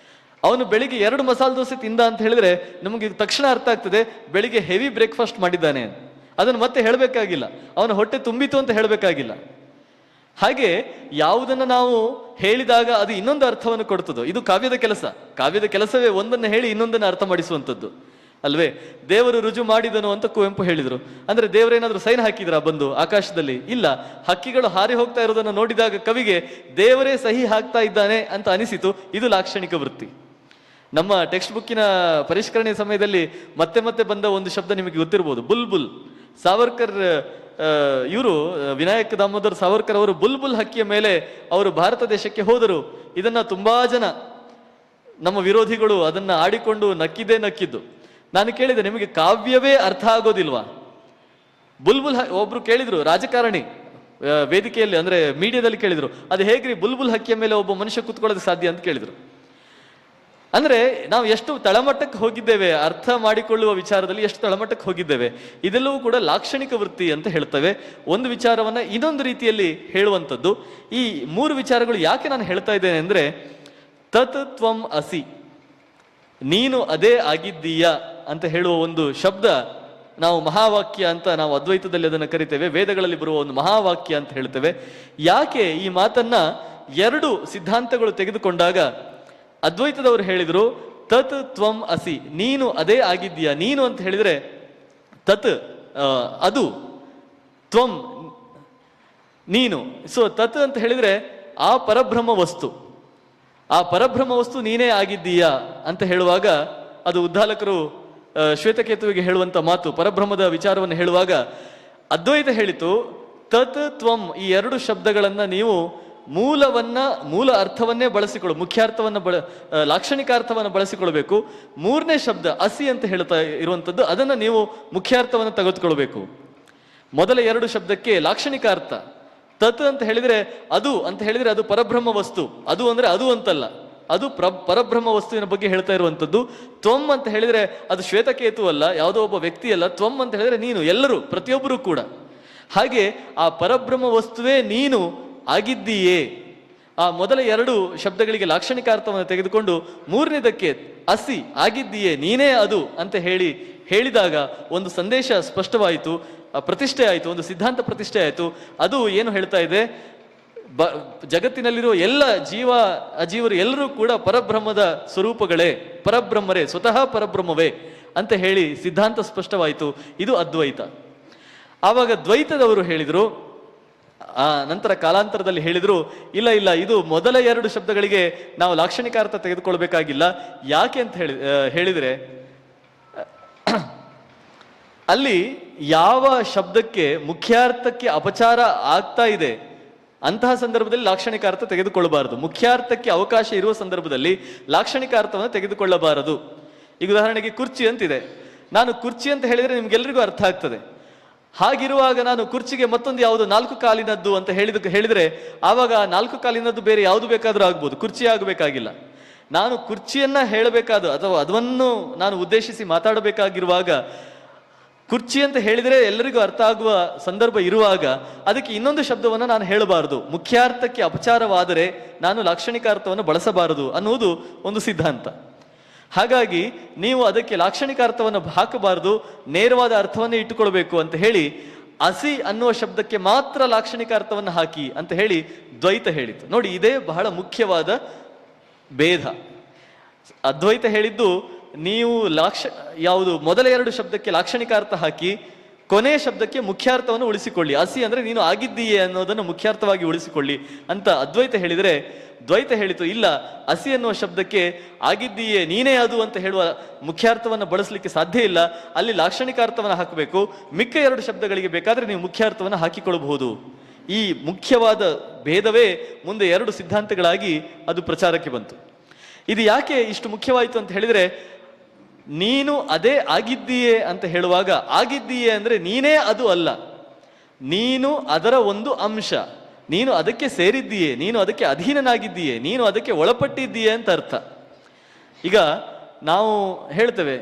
ಅವನು ಬೆಳಿಗ್ಗೆ 2 ಮಸಾಲೆ ದೋಸೆ ತಿಂದ ಅಂತ ಹೇಳಿದ್ರೆ ನಮಗೆ ತಕ್ಷಣ ಅರ್ಥ ಆಗ್ತದೆ ಬೆಳಿಗ್ಗೆ ಹೆವಿ ಬ್ರೇಕ್ಫಾಸ್ಟ್ ಮಾಡಿದ್ದಾನೆ. ಅದನ್ನು ಮತ್ತೆ ಹೇಳಬೇಕಾಗಿಲ್ಲ, ಅವನ ಹೊಟ್ಟೆ ತುಂಬಿತು ಅಂತ ಹೇಳಬೇಕಾಗಿಲ್ಲ. ಹಾಗೆ ಯಾವುದನ್ನು ನಾವು ಹೇಳಿದಾಗ ಅದು ಇನ್ನೊಂದು ಅರ್ಥವನ್ನು ಕೊಡ್ತದೋ ಇದು ಕಾವ್ಯದ ಕೆಲಸ. ಕಾವ್ಯದ ಕೆಲಸವೇ ಒಂದನ್ನು ಹೇಳಿ ಇನ್ನೊಂದನ್ನು ಅರ್ಥ ಮಾಡಿಸುವಂಥದ್ದು ಅಲ್ವೇ? ದೇವರು ರುಜು ಮಾಡಿದನು ಅಂತ ಕುವೆಂಪು ಹೇಳಿದ್ರು. ಅಂದ್ರೆ ದೇವರೇನಾದ್ರೂ ಸೈನ್ ಹಾಕಿದ್ರ ಬಂದು ಆಕಾಶದಲ್ಲಿ? ಇಲ್ಲ. ಹಕ್ಕಿಗಳು ಹಾರಿ ಹೋಗ್ತಾ ಇರೋದನ್ನು ನೋಡಿದಾಗ ಕವಿಗೆ ದೇವರೇ ಸಹಿ ಹಾಕ್ತಾ ಇದ್ದಾನೆ ಅಂತ ಅನಿಸಿತು. ಇದು ಲಾಕ್ಷಣಿಕ ವೃತ್ತಿ. ನಮ್ಮ ಟೆಕ್ಸ್ಟ್ ಬುಕ್ಕಿನ ಪರಿಷ್ಕರಣೆ ಸಮಯದಲ್ಲಿ ಮತ್ತೆ ಮತ್ತೆ ಬಂದ ಒಂದು ಶಬ್ದ ನಿಮಗೆ ಗೊತ್ತಿರ್ಬೋದು, ಬುಲ್ಬುಲ್. ಸಾವರ್ಕರ್ ಇವರು ವಿನಾಯಕ್ ದಾಮೋದರ್ ಸಾವರ್ಕರ್ ಅವರು ಬುಲ್ಬುಲ್ ಹಕ್ಕಿಯ ಮೇಲೆ ಅವರು ಭಾರತ ದೇಶಕ್ಕೆ ಹೋದರು. ಇದನ್ನ ತುಂಬಾ ಜನ ನಮ್ಮ ವಿರೋಧಿಗಳು ಅದನ್ನ ಆಡಿಕೊಂಡು ನಕ್ಕಿದ್ದು. ನಾನು ಕೇಳಿದೆ, ನಿಮಗೆ ಕಾವ್ಯವೇ ಅರ್ಥ ಆಗೋದಿಲ್ವಾ? ಬುಲ್ಬುಲ್ ಒಬ್ರು ಕೇಳಿದ್ರು, ರಾಜಕಾರಣಿ ವೇದಿಕೆಯಲ್ಲಿ ಅಂದ್ರೆ ಮೀಡಿಯಾದಲ್ಲಿ ಕೇಳಿದ್ರು, ಅದು ಹೇಗ್ರಿ ಬುಲ್ಬುಲ್ ಹಕ್ಕಿಯ ಮೇಲೆ ಒಬ್ಬ ಮನುಷ್ಯ ಕೂತ್ಕೊಳ್ಳೋದಕ್ಕೆ ಸಾಧ್ಯ ಅಂತ ಕೇಳಿದ್ರು. ಅಂದ್ರೆ ನಾವು ಎಷ್ಟು ತಳಮಟ್ಟಕ್ಕೆ ಹೋಗಿದ್ದೇವೆ, ಅರ್ಥ ಮಾಡಿಕೊಳ್ಳುವ ವಿಚಾರದಲ್ಲಿ ಎಷ್ಟು ತಳಮಟ್ಟಕ್ಕೆ ಹೋಗಿದ್ದೇವೆ. ಇದೆಲ್ಲವೂ ಕೂಡ ಲಾಕ್ಷಣಿಕ ವೃತ್ತಿ ಅಂತ ಹೇಳ್ತವೆ. ಒಂದು ವಿಚಾರವನ್ನ ಇನ್ನೊಂದು ರೀತಿಯಲ್ಲಿ ಹೇಳುವಂಥದ್ದು. ಈ 3 ವಿಚಾರಗಳು ಯಾಕೆ ನಾನು ಹೇಳ್ತಾ ಇದ್ದೇನೆ ಅಂದ್ರೆ, ತತ್ ತ್ವಂ ಅಸಿ, ನೀನು ಅದೇ ಆಗಿದ್ದೀಯ ಅಂತ ಹೇಳುವ ಒಂದು ಶಬ್ದ ನಾವು ಮಹಾವಾಕ್ಯ ಅಂತ ನಾವು ಅದ್ವೈತದಲ್ಲಿ ಅದನ್ನು ಕರಿತೇವೆ. ವೇದಗಳಲ್ಲಿ ಬರುವ ಒಂದು ಮಹಾವಾಕ್ಯ ಅಂತ ಹೇಳ್ತೇವೆ. ಯಾಕೆ ಈ ಮಾತನ್ನ 2 ಸಿದ್ಧಾಂತಗಳು ತೆಗೆದುಕೊಂಡಾಗ ಅದ್ವೈತದವರು ಹೇಳಿದ್ರು ತತ್ ತ್ವಂ ಅಸಿ, ನೀನು ಅದೇ ಆಗಿದ್ದೀಯ. ನೀನು ಅಂತ ಹೇಳಿದ್ರೆ ತತ್ ಅದು, ತ್ವಂ ನೀನು. ಸೊ ತತ್ ಅಂತ ಹೇಳಿದ್ರೆ ಆ ಪರಬ್ರಹ್ಮ ವಸ್ತು, ಆ ಪರಬ್ರಹ್ಮ ವಸ್ತು ನೀನೇ ಆಗಿದ್ದೀಯಾ ಅಂತ ಹೇಳುವಾಗ ಅದು ಉದ್ದಾಲಕರು ಶ್ವೇತಕೇತುವಿಗೆ ಹೇಳುವಂತ ಮಾತು. ಪರಬ್ರಹ್ಮದ ವಿಚಾರವನ್ನು ಹೇಳುವಾಗ ಅದ್ವೈತ ಹೇಳಿತು ತತ್ ತ್ವಂ, ಈ 2 ಶಬ್ದಗಳನ್ನ ನೀವು ಮೂಲ ಅರ್ಥವನ್ನೇ ಬಳಸಿಕೊಳ್ಳು, ಲಾಕ್ಷಣಿಕಾರ್ಥವನ್ನು ಬಳಸಿಕೊಳ್ಬೇಕು. ಮೂರನೇ ಶಬ್ದ ಅಸಿ ಅಂತ ಹೇಳ್ತಾ ಇರುವಂಥದ್ದು, ಅದನ್ನು ನೀವು ಮುಖ್ಯಾರ್ಥವನ್ನು ತೆಗೆದುಕೊಳ್ಬೇಕು. ಮೊದಲ ಎರಡು ಶಬ್ದಕ್ಕೆ ಲಾಕ್ಷಣಿಕ ಅರ್ಥ. ತತ್ ಅಂತ ಹೇಳಿದ್ರೆ ಅದು ಅಂತ ಹೇಳಿದ್ರೆ ಅದು ಪರಬ್ರಹ್ಮ ವಸ್ತು, ಅದು ಅಂದ್ರೆ ಅದು ಅಂತಲ್ಲ, ಅದು ಪರಬ್ರಹ್ಮ ವಸ್ತುವಿನ ಬಗ್ಗೆ ಹೇಳ್ತಾ ಇರುವಂಥದ್ದು. ತ್ವಂ ಅಂತ ಹೇಳಿದ್ರೆ ಅದು ಶ್ವೇತಕೇತು ಅಲ್ಲ, ಯಾವುದೋ ಒಬ್ಬ ವ್ಯಕ್ತಿ ಅಲ್ಲ. ತ್ವಂ ಅಂತ ಹೇಳಿದ್ರೆ ನೀನು, ಎಲ್ಲರೂ, ಪ್ರತಿಯೊಬ್ಬರೂ ಕೂಡ. ಹಾಗೆ ಆ ಪರಬ್ರಹ್ಮ ವಸ್ತುವೇ ನೀನು ಆಗಿದ್ದೀಯೇ. ಆ ಮೊದಲ ಎರಡು ಶಬ್ದಗಳಿಗೆ ಲಾಕ್ಷಣಿಕ ಅರ್ಥವನ್ನು ತೆಗೆದುಕೊಂಡು ಮೂರನೇದಕ್ಕೆ ಅಸಿ ಆಗಿದ್ದೀಯೇ, ನೀನೇ ಅದು ಅಂತ ಹೇಳಿದಾಗ ಒಂದು ಸಂದೇಶ ಸ್ಪಷ್ಟವಾಯಿತು, ಪ್ರತಿಷ್ಠೆ ಆಯಿತು, ಒಂದು ಸಿದ್ಧಾಂತ ಪ್ರತಿಷ್ಠೆ ಆಯಿತು. ಅದು ಏನು ಹೇಳ್ತಾ ಇದೆ, ಜಗತ್ತಿನಲ್ಲಿರುವ ಎಲ್ಲ ಅಜೀವರು ಎಲ್ಲರೂ ಕೂಡ ಪರಬ್ರಹ್ಮದ ಸ್ವರೂಪಗಳೇ, ಪರಬ್ರಹ್ಮರೇ, ಸ್ವತಃ ಪರಬ್ರಹ್ಮವೇ ಅಂತ ಹೇಳಿ ಸಿದ್ಧಾಂತ ಸ್ಪಷ್ಟವಾಯಿತು. ಇದು ಅದ್ವೈತ. ಆವಾಗ ದ್ವೈತದವರು ಹೇಳಿದರು, ಆ ನಂತರ ಕಾಲಾಂತರದಲ್ಲಿ ಹೇಳಿದ್ರು, ಇಲ್ಲ ಇಲ್ಲ, ಇದು ಮೊದಲ ಎರಡು ಶಬ್ದಗಳಿಗೆ ನಾವು ಲಾಕ್ಷಣಿಕ ಅರ್ಥ ತೆಗೆದುಕೊಳ್ಬೇಕಾಗಿಲ್ಲ. ಯಾಕೆ ಅಂತ ಹೇಳಿದ್ರೆ ಅಲ್ಲಿ ಯಾವ ಶಬ್ದಕ್ಕೆ ಮುಖ್ಯಾರ್ಥಕ್ಕೆ ಅಪಚಾರ ಆಗ್ತಾ ಇದೆ ಅಂತಹ ಸಂದರ್ಭದಲ್ಲಿ ಲಾಕ್ಷಣಿಕ ಅರ್ಥ ತೆಗೆದುಕೊಳ್ಳಬಾರದು. ಮುಖ್ಯಾರ್ಥಕ್ಕೆ ಅವಕಾಶ ಇರುವ ಸಂದರ್ಭದಲ್ಲಿ ಲಾಕ್ಷಣಿಕ ಅರ್ಥವನ್ನು ತೆಗೆದುಕೊಳ್ಳಬಾರದು. ಈಗ ಉದಾಹರಣೆಗೆ ಕುರ್ಚಿ ಅಂತಿದೆ, ನಾನು ಕುರ್ಚಿ ಅಂತ ಹೇಳಿದ್ರೆ ನಿಮ್ಗೆಲ್ರಿಗೂ ಅರ್ಥ ಆಗ್ತದೆ. ಹಾಗಿರುವಾಗ ನಾನು ಕುರ್ಚಿಗೆ ಮತ್ತೊಂದು ಯಾವುದು 4 ಕಾಲಿನದ್ದು ಅಂತ ಹೇಳಿದ್ರೆ ಆವಾಗ 4 ಕಾಲಿನದ್ದು ಬೇರೆ ಯಾವುದು ಬೇಕಾದ್ರೂ ಆಗ್ಬೋದು, ಕುರ್ಚಿ ಆಗಬೇಕಾಗಿಲ್ಲ. ನಾನು ಕುರ್ಚಿಯನ್ನ ಹೇಳಬೇಕಾದ ಅಥವಾ ಅದನ್ನು ನಾನು ಉದ್ದೇಶಿಸಿ ಮಾತಾಡಬೇಕಾಗಿರುವಾಗ ಕುರ್ಚಿ ಅಂತ ಹೇಳಿದ್ರೆ ಎಲ್ಲರಿಗೂ ಅರ್ಥ ಆಗುವ ಸಂದರ್ಭ ಇರುವಾಗ ಅದಕ್ಕೆ ಇನ್ನೊಂದು ಶಬ್ದವನ್ನು ನಾನು ಹೇಳಬಾರದು. ಮುಖ್ಯಾರ್ಥಕ್ಕೆ ಅಪಚಾರವಾದರೆ ನಾನು ಲಾಕ್ಷಣಿಕ ಅರ್ಥವನ್ನು ಬಳಸಬಾರದು ಅನ್ನುವುದು ಒಂದು ಸಿದ್ಧಾಂತ. ಹಾಗಾಗಿ ನೀವು ಅದಕ್ಕೆ ಲಾಕ್ಷಣಿಕ ಅರ್ಥವನ್ನು ಹಾಕಬಾರದು, ನೇರವಾದ ಅರ್ಥವನ್ನೇ ಇಟ್ಟುಕೊಳ್ಬೇಕು ಅಂತ ಹೇಳಿ ಅಸಿ ಅನ್ನುವ ಶಬ್ದಕ್ಕೆ ಮಾತ್ರ ಲಾಕ್ಷಣಿಕ ಅರ್ಥವನ್ನು ಹಾಕಿ ಅಂತ ಹೇಳಿ ದ್ವೈತ ಹೇಳಿತು. ನೋಡಿ, ಇದೇ ಬಹಳ ಮುಖ್ಯವಾದ ಭೇದ. ಅದ್ವೈತ ಹೇಳಿದ್ದು ನೀವು ಯಾವುದು ಮೊದಲ ಎರಡು ಶಬ್ದಕ್ಕೆ ಲಾಕ್ಷಣಿಕ ಅರ್ಥ ಹಾಕಿ ಕೊನೆಯ ಶಬ್ದಕ್ಕೆ ಮುಖ್ಯಾರ್ಥವನ್ನು ಉಳಿಸಿಕೊಳ್ಳಿ. ಅಸಿ ಅಂದ್ರೆ ನೀನು ಆಗಿದ್ದೀಯೇ ಅನ್ನೋದನ್ನು ಮುಖ್ಯಾರ್ಥವಾಗಿ ಉಳಿಸಿಕೊಳ್ಳಿ ಅಂತ ಅದ್ವೈತ ಹೇಳಿದರೆ, ದ್ವೈತ ಹೇಳಿತು ಇಲ್ಲ, ಅಸಿ ಅನ್ನುವ ಶಬ್ದಕ್ಕೆ ಆಗಿದ್ದೀಯೇ ನೀನೇ ಅದು ಅಂತ ಹೇಳುವ ಮುಖ್ಯಾರ್ಥವನ್ನು ಬಳಸಲಿಕ್ಕೆ ಸಾಧ್ಯ ಇಲ್ಲ, ಅಲ್ಲಿ ಲಾಕ್ಷಣಿಕ ಅರ್ಥವನ್ನು ಹಾಕಬೇಕು. ಮಿಕ್ಕ ಎರಡು ಶಬ್ದಗಳಿಗೆ ಬೇಕಾದ್ರೆ ನೀವು ಮುಖ್ಯಾರ್ಥವನ್ನು ಹಾಕಿಕೊಳ್ಳಬಹುದು. ಈ ಮುಖ್ಯವಾದ ಭೇದವೇ ಮುಂದೆ ಎರಡು ಸಿದ್ಧಾಂತಗಳಾಗಿ ಅದು ಪ್ರಚಾರಕ್ಕೆ ಬಂತು. ಇದು ಯಾಕೆ ಇಷ್ಟು ಮುಖ್ಯವಾಯಿತು ಅಂತ ಹೇಳಿದ್ರೆ, ನೀನು ಅದೇ ಆಗಿದ್ದೀಯೇ ಅಂತ ಹೇಳುವಾಗ ಆಗಿದ್ದೀಯೇ ಅಂದ್ರೆ ನೀನೇ ಅದು ಅಲ್ಲ, ನೀನು ಅದರ ಒಂದು ಅಂಶ, ನೀನು ಅದಕ್ಕೆ ಸೇರಿದ್ದೀಯೇ, ನೀನು ಅದಕ್ಕೆ ಅಧೀನನಾಗಿದ್ದೀಯೇ, ನೀನು ಅದಕ್ಕೆ ಒಳಪಟ್ಟಿದ್ದೀಯೇ ಅಂತ ಅರ್ಥ. ಈಗ ನಾವು ಹೇಳ್ತೇವೆ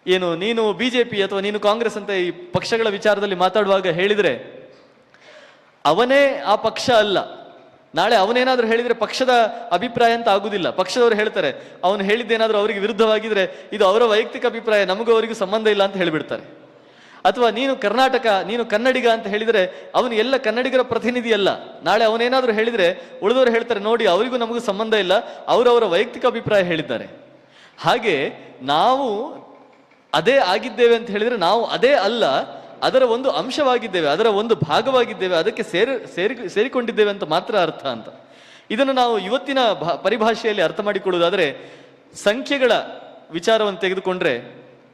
ಏನು, ನೀನು ಬಿಜೆಪಿ ಅಥವಾ ನೀನು ಕಾಂಗ್ರೆಸ್ ಅಂತ ಈ ಪಕ್ಷಗಳ ವಿಚಾರದಲ್ಲಿ ಮಾತಾಡುವಾಗ ಹೇಳಿದ್ರೆ ಅವನೇ ಆ ಪಕ್ಷ ಅಲ್ಲ. ನಾಳೆ ಅವನೇನಾದ್ರೂ ಹೇಳಿದ್ರೆ ಪಕ್ಷದ ಅಭಿಪ್ರಾಯ ಅಂತ ಆಗುದಿಲ್ಲ. ಪಕ್ಷದವರು ಹೇಳ್ತಾರೆ ಅವನು ಹೇಳಿದ್ದೇನಾದ್ರೂ ಅವರಿಗೆ ವಿರುದ್ಧವಾಗಿದ್ರೆ ಇದು ಅವರ ವೈಯಕ್ತಿಕ ಅಭಿಪ್ರಾಯ, ನಮಗೂ ಅವರಿಗೂ ಸಂಬಂಧ ಇಲ್ಲ ಅಂತ ಹೇಳಿಬಿಡ್ತಾರೆ. ಅಥವಾ ನೀನು ಕರ್ನಾಟಕ, ನೀನು ಕನ್ನಡಿಗ ಅಂತ ಹೇಳಿದ್ರೆ ಅವನು ಎಲ್ಲ ಕನ್ನಡಿಗರ ಪ್ರತಿನಿಧಿ ಅಲ್ಲ. ನಾಳೆ ಅವನೇನಾದ್ರೂ ಹೇಳಿದ್ರೆ ಉಳಿದವರು ಹೇಳ್ತಾರೆ ನೋಡಿ ಅವರಿಗೂ ನಮಗೂ ಸಂಬಂಧ ಇಲ್ಲ, ಅವರವರ ವೈಯಕ್ತಿಕ ಅಭಿಪ್ರಾಯ ಹೇಳಿದ್ದಾರೆ. ಹಾಗೆ ನಾವು ಅದೇ ಆಗಿದ್ದೇವೆ ಅಂತ ಹೇಳಿದ್ರೆ ನಾವು ಅದೇ ಅಲ್ಲ, ಅದರ ಒಂದು ಅಂಶವಾಗಿದ್ದೇವೆ, ಅದರ ಒಂದು ಭಾಗವಾಗಿದ್ದೇವೆ, ಅದಕ್ಕೆ ಸೇರಿಕೊಂಡಿದ್ದೇವೆ ಅಂತ ಮಾತ್ರ ಅರ್ಥ ಅಂತ. ಇದನ್ನು ನಾವು ಇವತ್ತಿನ ಪರಿಭಾಷೆಯಲ್ಲಿ ಅರ್ಥ ಮಾಡಿಕೊಳ್ಳುವುದಾದರೆ ಸಂಖ್ಯೆಗಳ ವಿಚಾರವನ್ನು ತೆಗೆದುಕೊಂಡ್ರೆ,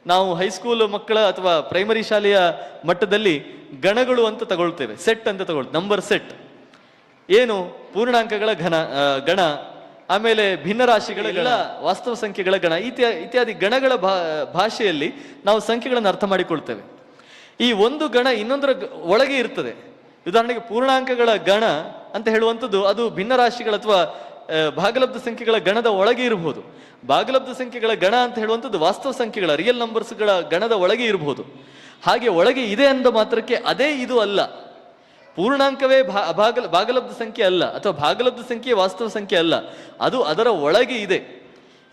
ನಾವು ಹೈಸ್ಕೂಲ್ ಮಕ್ಕಳ ಅಥವಾ ಪ್ರೈಮರಿ ಶಾಲೆಯ ಮಟ್ಟದಲ್ಲಿ ಗಣಗಳು ಅಂತ ತಗೊಳ್ತೇವೆ, ಸೆಟ್ ಅಂತ ತಗೊಳ್ತೇವೆ. ನಂಬರ್ ಸೆಟ್ ಏನು, ಪೂರ್ಣಾಂಕಗಳ ಗಣ, ಆಮೇಲೆ ಭಿನ್ನ ರಾಶಿಗಳ ಗಣ, ವಾಸ್ತವ ಸಂಖ್ಯೆಗಳ ಗಣ, ಇತ್ಯಾದಿ ಗಣಗಳ ಭಾಷೆಯಲ್ಲಿ ನಾವು ಸಂಖ್ಯೆಗಳನ್ನು ಅರ್ಥ ಮಾಡಿಕೊಳ್ತೇವೆ. ಈ ಒಂದು ಗಣ ಇನ್ನೊಂದರ ಒಳಗೆ ಇರ್ತದೆ. ಉದಾಹರಣೆಗೆ ಪೂರ್ಣಾಂಕಗಳ ಗಣ ಅಂತ ಹೇಳುವಂಥದ್ದು ಅದು ಭಿನ್ನ ರಾಶಿಗಳ ಅಥವಾ ಭಾಗಲಬ್ಧ ಸಂಖ್ಯೆಗಳ ಗಣದ ಒಳಗೆ ಇರಬಹುದು. ಭಾಗಲಬ್ಧ ಸಂಖ್ಯೆಗಳ ಗಣ ಅಂತ ಹೇಳುವಂಥದ್ದು ವಾಸ್ತವ ಸಂಖ್ಯೆಗಳ ರಿಯಲ್ ನಂಬರ್ಸ್ಗಳ ಗಣದ ಒಳಗೆ ಇರಬಹುದು. ಹಾಗೆ ಒಳಗೆ ಇದೆ ಅಂದ ಮಾತ್ರಕ್ಕೆ ಅದೇ ಇದು ಅಲ್ಲ. ಪೂರ್ಣಾಂಕವೇ ಭಾಗಲಬ್ಧ ಸಂಖ್ಯೆ ಅಲ್ಲ, ಅಥವಾ ಭಾಗಲಬ್ಧ ಸಂಖ್ಯೆ ವಾಸ್ತವ ಸಂಖ್ಯೆ ಅಲ್ಲ, ಅದು ಅದರ ಒಳಗೆ ಇದೆ.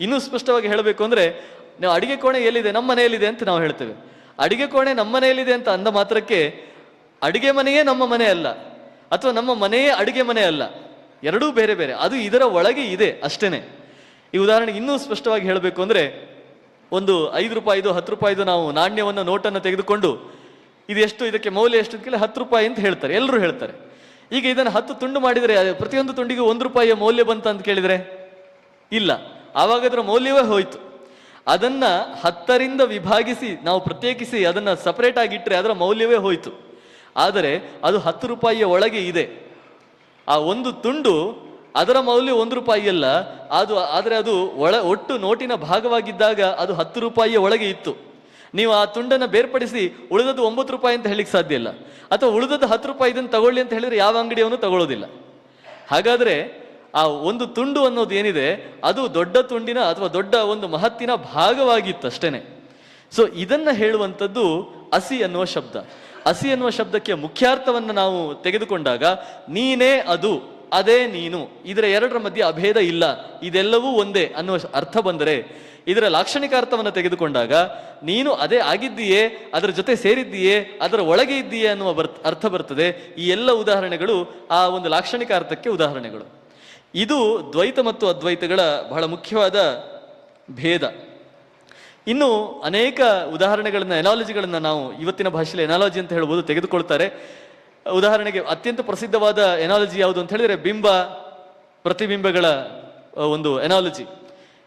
ಇನ್ನೂ ಸ್ಪಷ್ಟವಾಗಿ ಹೇಳಬೇಕು ಅಂದ್ರೆ, ನಾವು ಅಡಿಗೆ ಕೋಣೆ ಎಲ್ಲಿದೆ, ನಮ್ಮ ಮನೆಯಲ್ಲಿದೆ ಅಂತ ನಾವು ಹೇಳ್ತೇವೆ. ಅಡಿಗೆ ಕೋಣೆ ನಮ್ಮ ಮನೆಯಲ್ಲಿದೆ ಅಂತ ಅಂದ ಮಾತ್ರಕ್ಕೆ ಅಡಿಗೆ ಮನೆಯೇ ನಮ್ಮ ಮನೆ ಅಲ್ಲ, ಅಥವಾ ನಮ್ಮ ಮನೆಯೇ ಅಡಿಗೆ ಮನೆ ಅಲ್ಲ, ಎರಡೂ ಬೇರೆ ಬೇರೆ. ಅದು ಇದರ ಒಳಗೆ ಇದೆ ಅಷ್ಟೇನೆ. ಈ ಉದಾಹರಣೆಗೆ ಇನ್ನೂ ಸ್ಪಷ್ಟವಾಗಿ ಹೇಳಬೇಕು ಅಂದ್ರೆ, ಒಂದು 5 ರೂಪಾಯಿದು 10 ರೂಪಾಯಿದು ನಾವು ನಾಣ್ಯವನ್ನು, ನೋಟನ್ನು ತೆಗೆದುಕೊಂಡು ಇದು ಎಷ್ಟು, ಇದಕ್ಕೆ ಮೌಲ್ಯ ಎಷ್ಟು ಅಂತ 10 ರೂಪಾಯಿ ಅಂತ ಹೇಳ್ತಾರೆ, ಎಲ್ಲರೂ ಹೇಳ್ತಾರೆ. ಈಗ ಇದನ್ನು 10 ತುಂಡು ಮಾಡಿದರೆ ಪ್ರತಿಯೊಂದು ತುಂಡಿಗೂ 1 ರೂಪಾಯಿಯ ಮೌಲ್ಯ ಬಂತ ಅಂತ ಕೇಳಿದ್ರೆ ಇಲ್ಲ, ಆವಾಗ ಅದರ ಮೌಲ್ಯವೇ ಹೋಯ್ತು. ಅದನ್ನ 10ರಿಂದ ವಿಭಾಗಿಸಿ ನಾವು ಪ್ರತ್ಯೇಕಿಸಿ ಅದನ್ನ ಸಪರೇಟ್ ಆಗಿಟ್ಟರೆ ಅದರ ಮೌಲ್ಯವೇ ಹೋಯ್ತು. ಆದರೆ ಅದು 10 ರೂಪಾಯಿಯ ಒಳಗೆ ಇದೆ. ಆ ಒಂದು ತುಂಡು ಅದರ ಮೌಲ್ಯ 1 ರೂಪಾಯಿ ಅಲ್ಲ, ಆದರೆ ಅದು ಒಟ್ಟು ನೋಟಿನ ಭಾಗವಾಗಿದ್ದಾಗ ಅದು 10 ರೂಪಾಯಿಯ ಒಳಗೆ ಇತ್ತು. ನೀವು ಆ ತುಂಡನ್ನು ಬೇರ್ಪಡಿಸಿ ಉಳಿದದ್ದು 9 ರೂಪಾಯಿ ಅಂತ ಹೇಳಿಕ್ಕೆ ಸಾಧ್ಯ ಇಲ್ಲ, ಅಥವಾ ಉಳಿದದ್ದು 10 ರೂಪಾಯಿ ಇದನ್ನು ತಗೊಳ್ಳಿ ಅಂತ ಹೇಳಿದ್ರೆ ಯಾವ ಅಂಗಡಿಯವನು ತಗೊಳ್ಳೋದಿಲ್ಲ. ಹಾಗಾದ್ರೆ ಆ ಒಂದು ತುಂಡು ಅನ್ನೋದು ಏನಿದೆ ಅದು ದೊಡ್ಡ ತುಂಡಿನ ಅಥವಾ ದೊಡ್ಡ ಒಂದು ಮಹತ್ತಿನ ಭಾಗವಾಗಿತ್ತು ಅಷ್ಟೇನೆ. ಸೊ ಇದನ್ನ ಹೇಳುವಂಥದ್ದು ಅಸಿ ಅನ್ನುವ ಶಬ್ದ. ಅಸಿ ಅನ್ನುವ ಶಬ್ದಕ್ಕೆ ಮುಖ್ಯಾರ್ಥವನ್ನು ನಾವು ತೆಗೆದುಕೊಂಡಾಗ ನೀನೇ ಅದು, ಅದೇ ನೀನು, ಇದರ ಎರಡರ ಮಧ್ಯೆ ಅಭೇದ ಇಲ್ಲ, ಇದೆಲ್ಲವೂ ಒಂದೇ ಅನ್ನುವ ಅರ್ಥ ಬಂದರೆ, ಇದರ ಲಾಕ್ಷಣಿಕ ಅರ್ಥವನ್ನು ತೆಗೆದುಕೊಂಡಾಗ ನೀನು ಅದೇ ಆಗಿದ್ದೀಯೇ, ಅದರ ಜೊತೆ ಸೇರಿದ್ದೀಯೇ, ಅದರ ಒಳಗೆ ಇದ್ದೀಯೇ ಅನ್ನುವ ಅರ್ಥ ಬರ್ತದೆ. ಈ ಎಲ್ಲ ಉದಾಹರಣೆಗಳು ಆ ಒಂದು ಲಾಕ್ಷಣಿಕ ಅರ್ಥಕ್ಕೆ ಉದಾಹರಣೆಗಳು. ಇದು ದ್ವೈತ ಮತ್ತು ಅದ್ವೈತಗಳ ಬಹಳ ಮುಖ್ಯವಾದ ಭೇದ. ಇನ್ನು ಅನೇಕ ಉದಾಹರಣೆಗಳನ್ನ, ಎನಾಲಜಿಗಳನ್ನ ನಾವು ಇವತ್ತಿನ ಭಾಷೆಯಲ್ಲಿ ಎನಾಲಜಿ ಅಂತ ಹೇಳ್ಬೋದು ತೆಗೆದುಕೊಳ್ತಾರೆ. ಉದಾಹರಣೆಗೆ ಅತ್ಯಂತ ಪ್ರಸಿದ್ಧವಾದ ಎನಾಲಜಿ ಯಾವುದು ಅಂತ ಹೇಳಿದ್ರೆ ಬಿಂಬ ಪ್ರತಿಬಿಂಬಗಳ ಒಂದು ಎನಾಲಜಿ.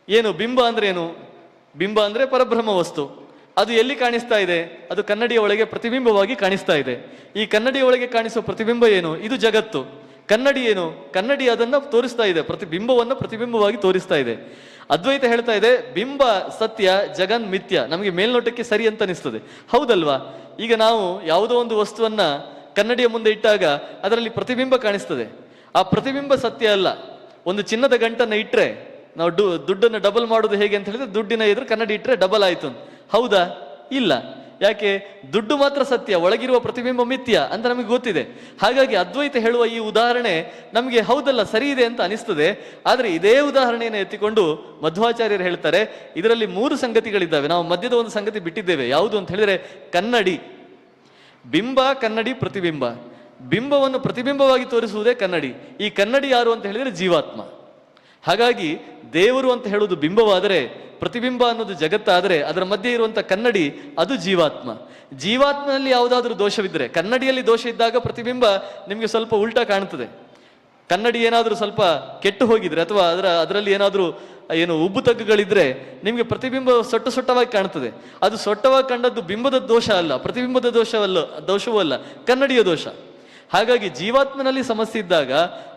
ಏನು ಬಿಂಬ ಅಂದ್ರೆ ಏನು? ಬಿಂಬ ಅಂದ್ರೆ ಪರಬ್ರಹ್ಮ ವಸ್ತು. ಅದು ಎಲ್ಲಿ ಕಾಣಿಸ್ತಾ ಇದೆ? ಅದು ಕನ್ನಡಿಯ ಒಳಗೆ ಪ್ರತಿಬಿಂಬವಾಗಿ ಕಾಣಿಸ್ತಾ ಇದೆ. ಈ ಕನ್ನಡಿಯ ಒಳಗೆ ಕಾಣಿಸುವ ಪ್ರತಿಬಿಂಬ ಏನು? ಇದು ಜಗತ್ತು. ಕನ್ನಡಿ ಏನು? ಕನ್ನಡಿ ಅದನ್ನ ತೋರಿಸ್ತಾ ಇದೆ, ಪ್ರತಿಬಿಂಬವನ್ನು ಪ್ರತಿಬಿಂಬವಾಗಿ ತೋರಿಸ್ತಾ ಇದೆ. ಅದ್ವೈತ ಹೇಳ್ತಾ ಇದೆ ಬಿಂಬ ಸತ್ಯ, ಜಗನ್ ಮಿಥ್ಯ. ನಮಗೆ ಮೇಲ್ನೋಟಕ್ಕೆ ಸರಿ ಅಂತ ಅನಿಸ್ತದೆ, ಹೌದಲ್ವಾ? ಈಗ ನಾವು ಯಾವುದೋ ಒಂದು ವಸ್ತುವನ್ನ ಕನ್ನಡಿಯ ಮುಂದೆ ಇಟ್ಟಾಗ ಅದರಲ್ಲಿ ಪ್ರತಿಬಿಂಬ ಕಾಣಿಸ್ತದೆ. ಆ ಪ್ರತಿಬಿಂಬ ಸತ್ಯ ಅಲ್ಲ. ಒಂದು ಚಿನ್ನದ ಗಂಟನ್ನ ಇಟ್ರೆ ನಾವು ದುಡ್ಡನ್ನು ಡಬಲ್ ಮಾಡೋದು ಹೇಗೆ ಅಂತ ಹೇಳಿದ್ರೆ ದುಡ್ಡಿನ ಎದುರು ಕನ್ನಡಿ ಇಟ್ರೆ ಡಬಲ್ ಆಯ್ತು, ಹೌದಾ? ಇಲ್ಲ. ಯಾಕೆ? ದುಡ್ಡು ಮಾತ್ರ ಸತ್ಯ, ಒಳಗಿರುವ ಪ್ರತಿಬಿಂಬ ಮಿಥ್ಯ ಅಂತ ನಮಗೆ ಗೊತ್ತಿದೆ. ಹಾಗಾಗಿ ಅದ್ವೈತ ಹೇಳುವ ಈ ಉದಾಹರಣೆ ನಮಗೆ ಹೌದಲ್ಲ, ಸರಿ ಇದೆ ಅಂತ ಅನಿಸ್ತದೆ. ಆದರೆ ಇದೇ ಉದಾಹರಣೆಯನ್ನು ಎತ್ತಿಕೊಂಡು ಮಧ್ವಾಚಾರ್ಯರು ಹೇಳ್ತಾರೆ ಇದರಲ್ಲಿ 3 ಸಂಗತಿಗಳಿದ್ದಾವೆ. ನಾವು ಮಧ್ಯದ ಒಂದು ಸಂಗತಿ ಬಿಟ್ಟಿದ್ದೇವೆ. ಯಾವುದು ಅಂತ ಹೇಳಿದ್ರೆ ಕನ್ನಡಿ. ಬಿಂಬ, ಕನ್ನಡಿ, ಪ್ರತಿಬಿಂಬ. ಬಿಂಬವನ್ನು ಪ್ರತಿಬಿಂಬವಾಗಿ ತೋರಿಸುವುದೇ ಕನ್ನಡಿ. ಈ ಕನ್ನಡಿ ಯಾರು ಅಂತ ಹೇಳಿದ್ರೆ ಜೀವಾತ್ಮ. ಹಾಗಾಗಿ ದೇವರು ಅಂತ ಹೇಳುವುದು ಬಿಂಬವಾದರೆ, ಪ್ರತಿಬಿಂಬ ಅನ್ನೋದು ಜಗತ್ತಾದರೆ, ಅದರ ಮಧ್ಯೆ ಇರುವಂತ ಕನ್ನಡಿ ಅದು ಜೀವಾತ್ಮ. ಜೀವಾತ್ಮನಲ್ಲಿ ಯಾವುದಾದ್ರೂ ದೋಷವಿದ್ದರೆ, ಕನ್ನಡಿಯಲ್ಲಿ ದೋಷ ಇದ್ದಾಗ ಪ್ರತಿಬಿಂಬ ನಿಮಗೆ ಸ್ವಲ್ಪ ಉಲ್ಟಾ ಕಾಣುತ್ತದೆ. ಕನ್ನಡಿ ಏನಾದರೂ ಸ್ವಲ್ಪ ಕೆಟ್ಟು ಹೋಗಿದ್ರೆ ಅಥವಾ ಅದರಲ್ಲಿ ಏನಾದರೂ ಉಬ್ಬು ತಗ್ಗುಗಳಿದ್ರೆ ನಿಮಗೆ ಪ್ರತಿಬಿಂಬ ಸೊಟ್ಟವಾಗಿ ಕಾಣುತ್ತದೆ. ಅದು ಸೊಟ್ಟವಾಗಿ ಕಂಡದ್ದು ಬಿಂಬದ ದೋಷ ಅಲ್ಲ, ಪ್ರತಿಬಿಂಬದ ದೋಷವೂ ಅಲ್ಲ, ಕನ್ನಡಿಯ ದೋಷ. ಹಾಗಾಗಿ ಜೀವಾತ್ಮನಲ್ಲಿ ಸಮಸ್ಯೆ ಇದ್ದಾಗ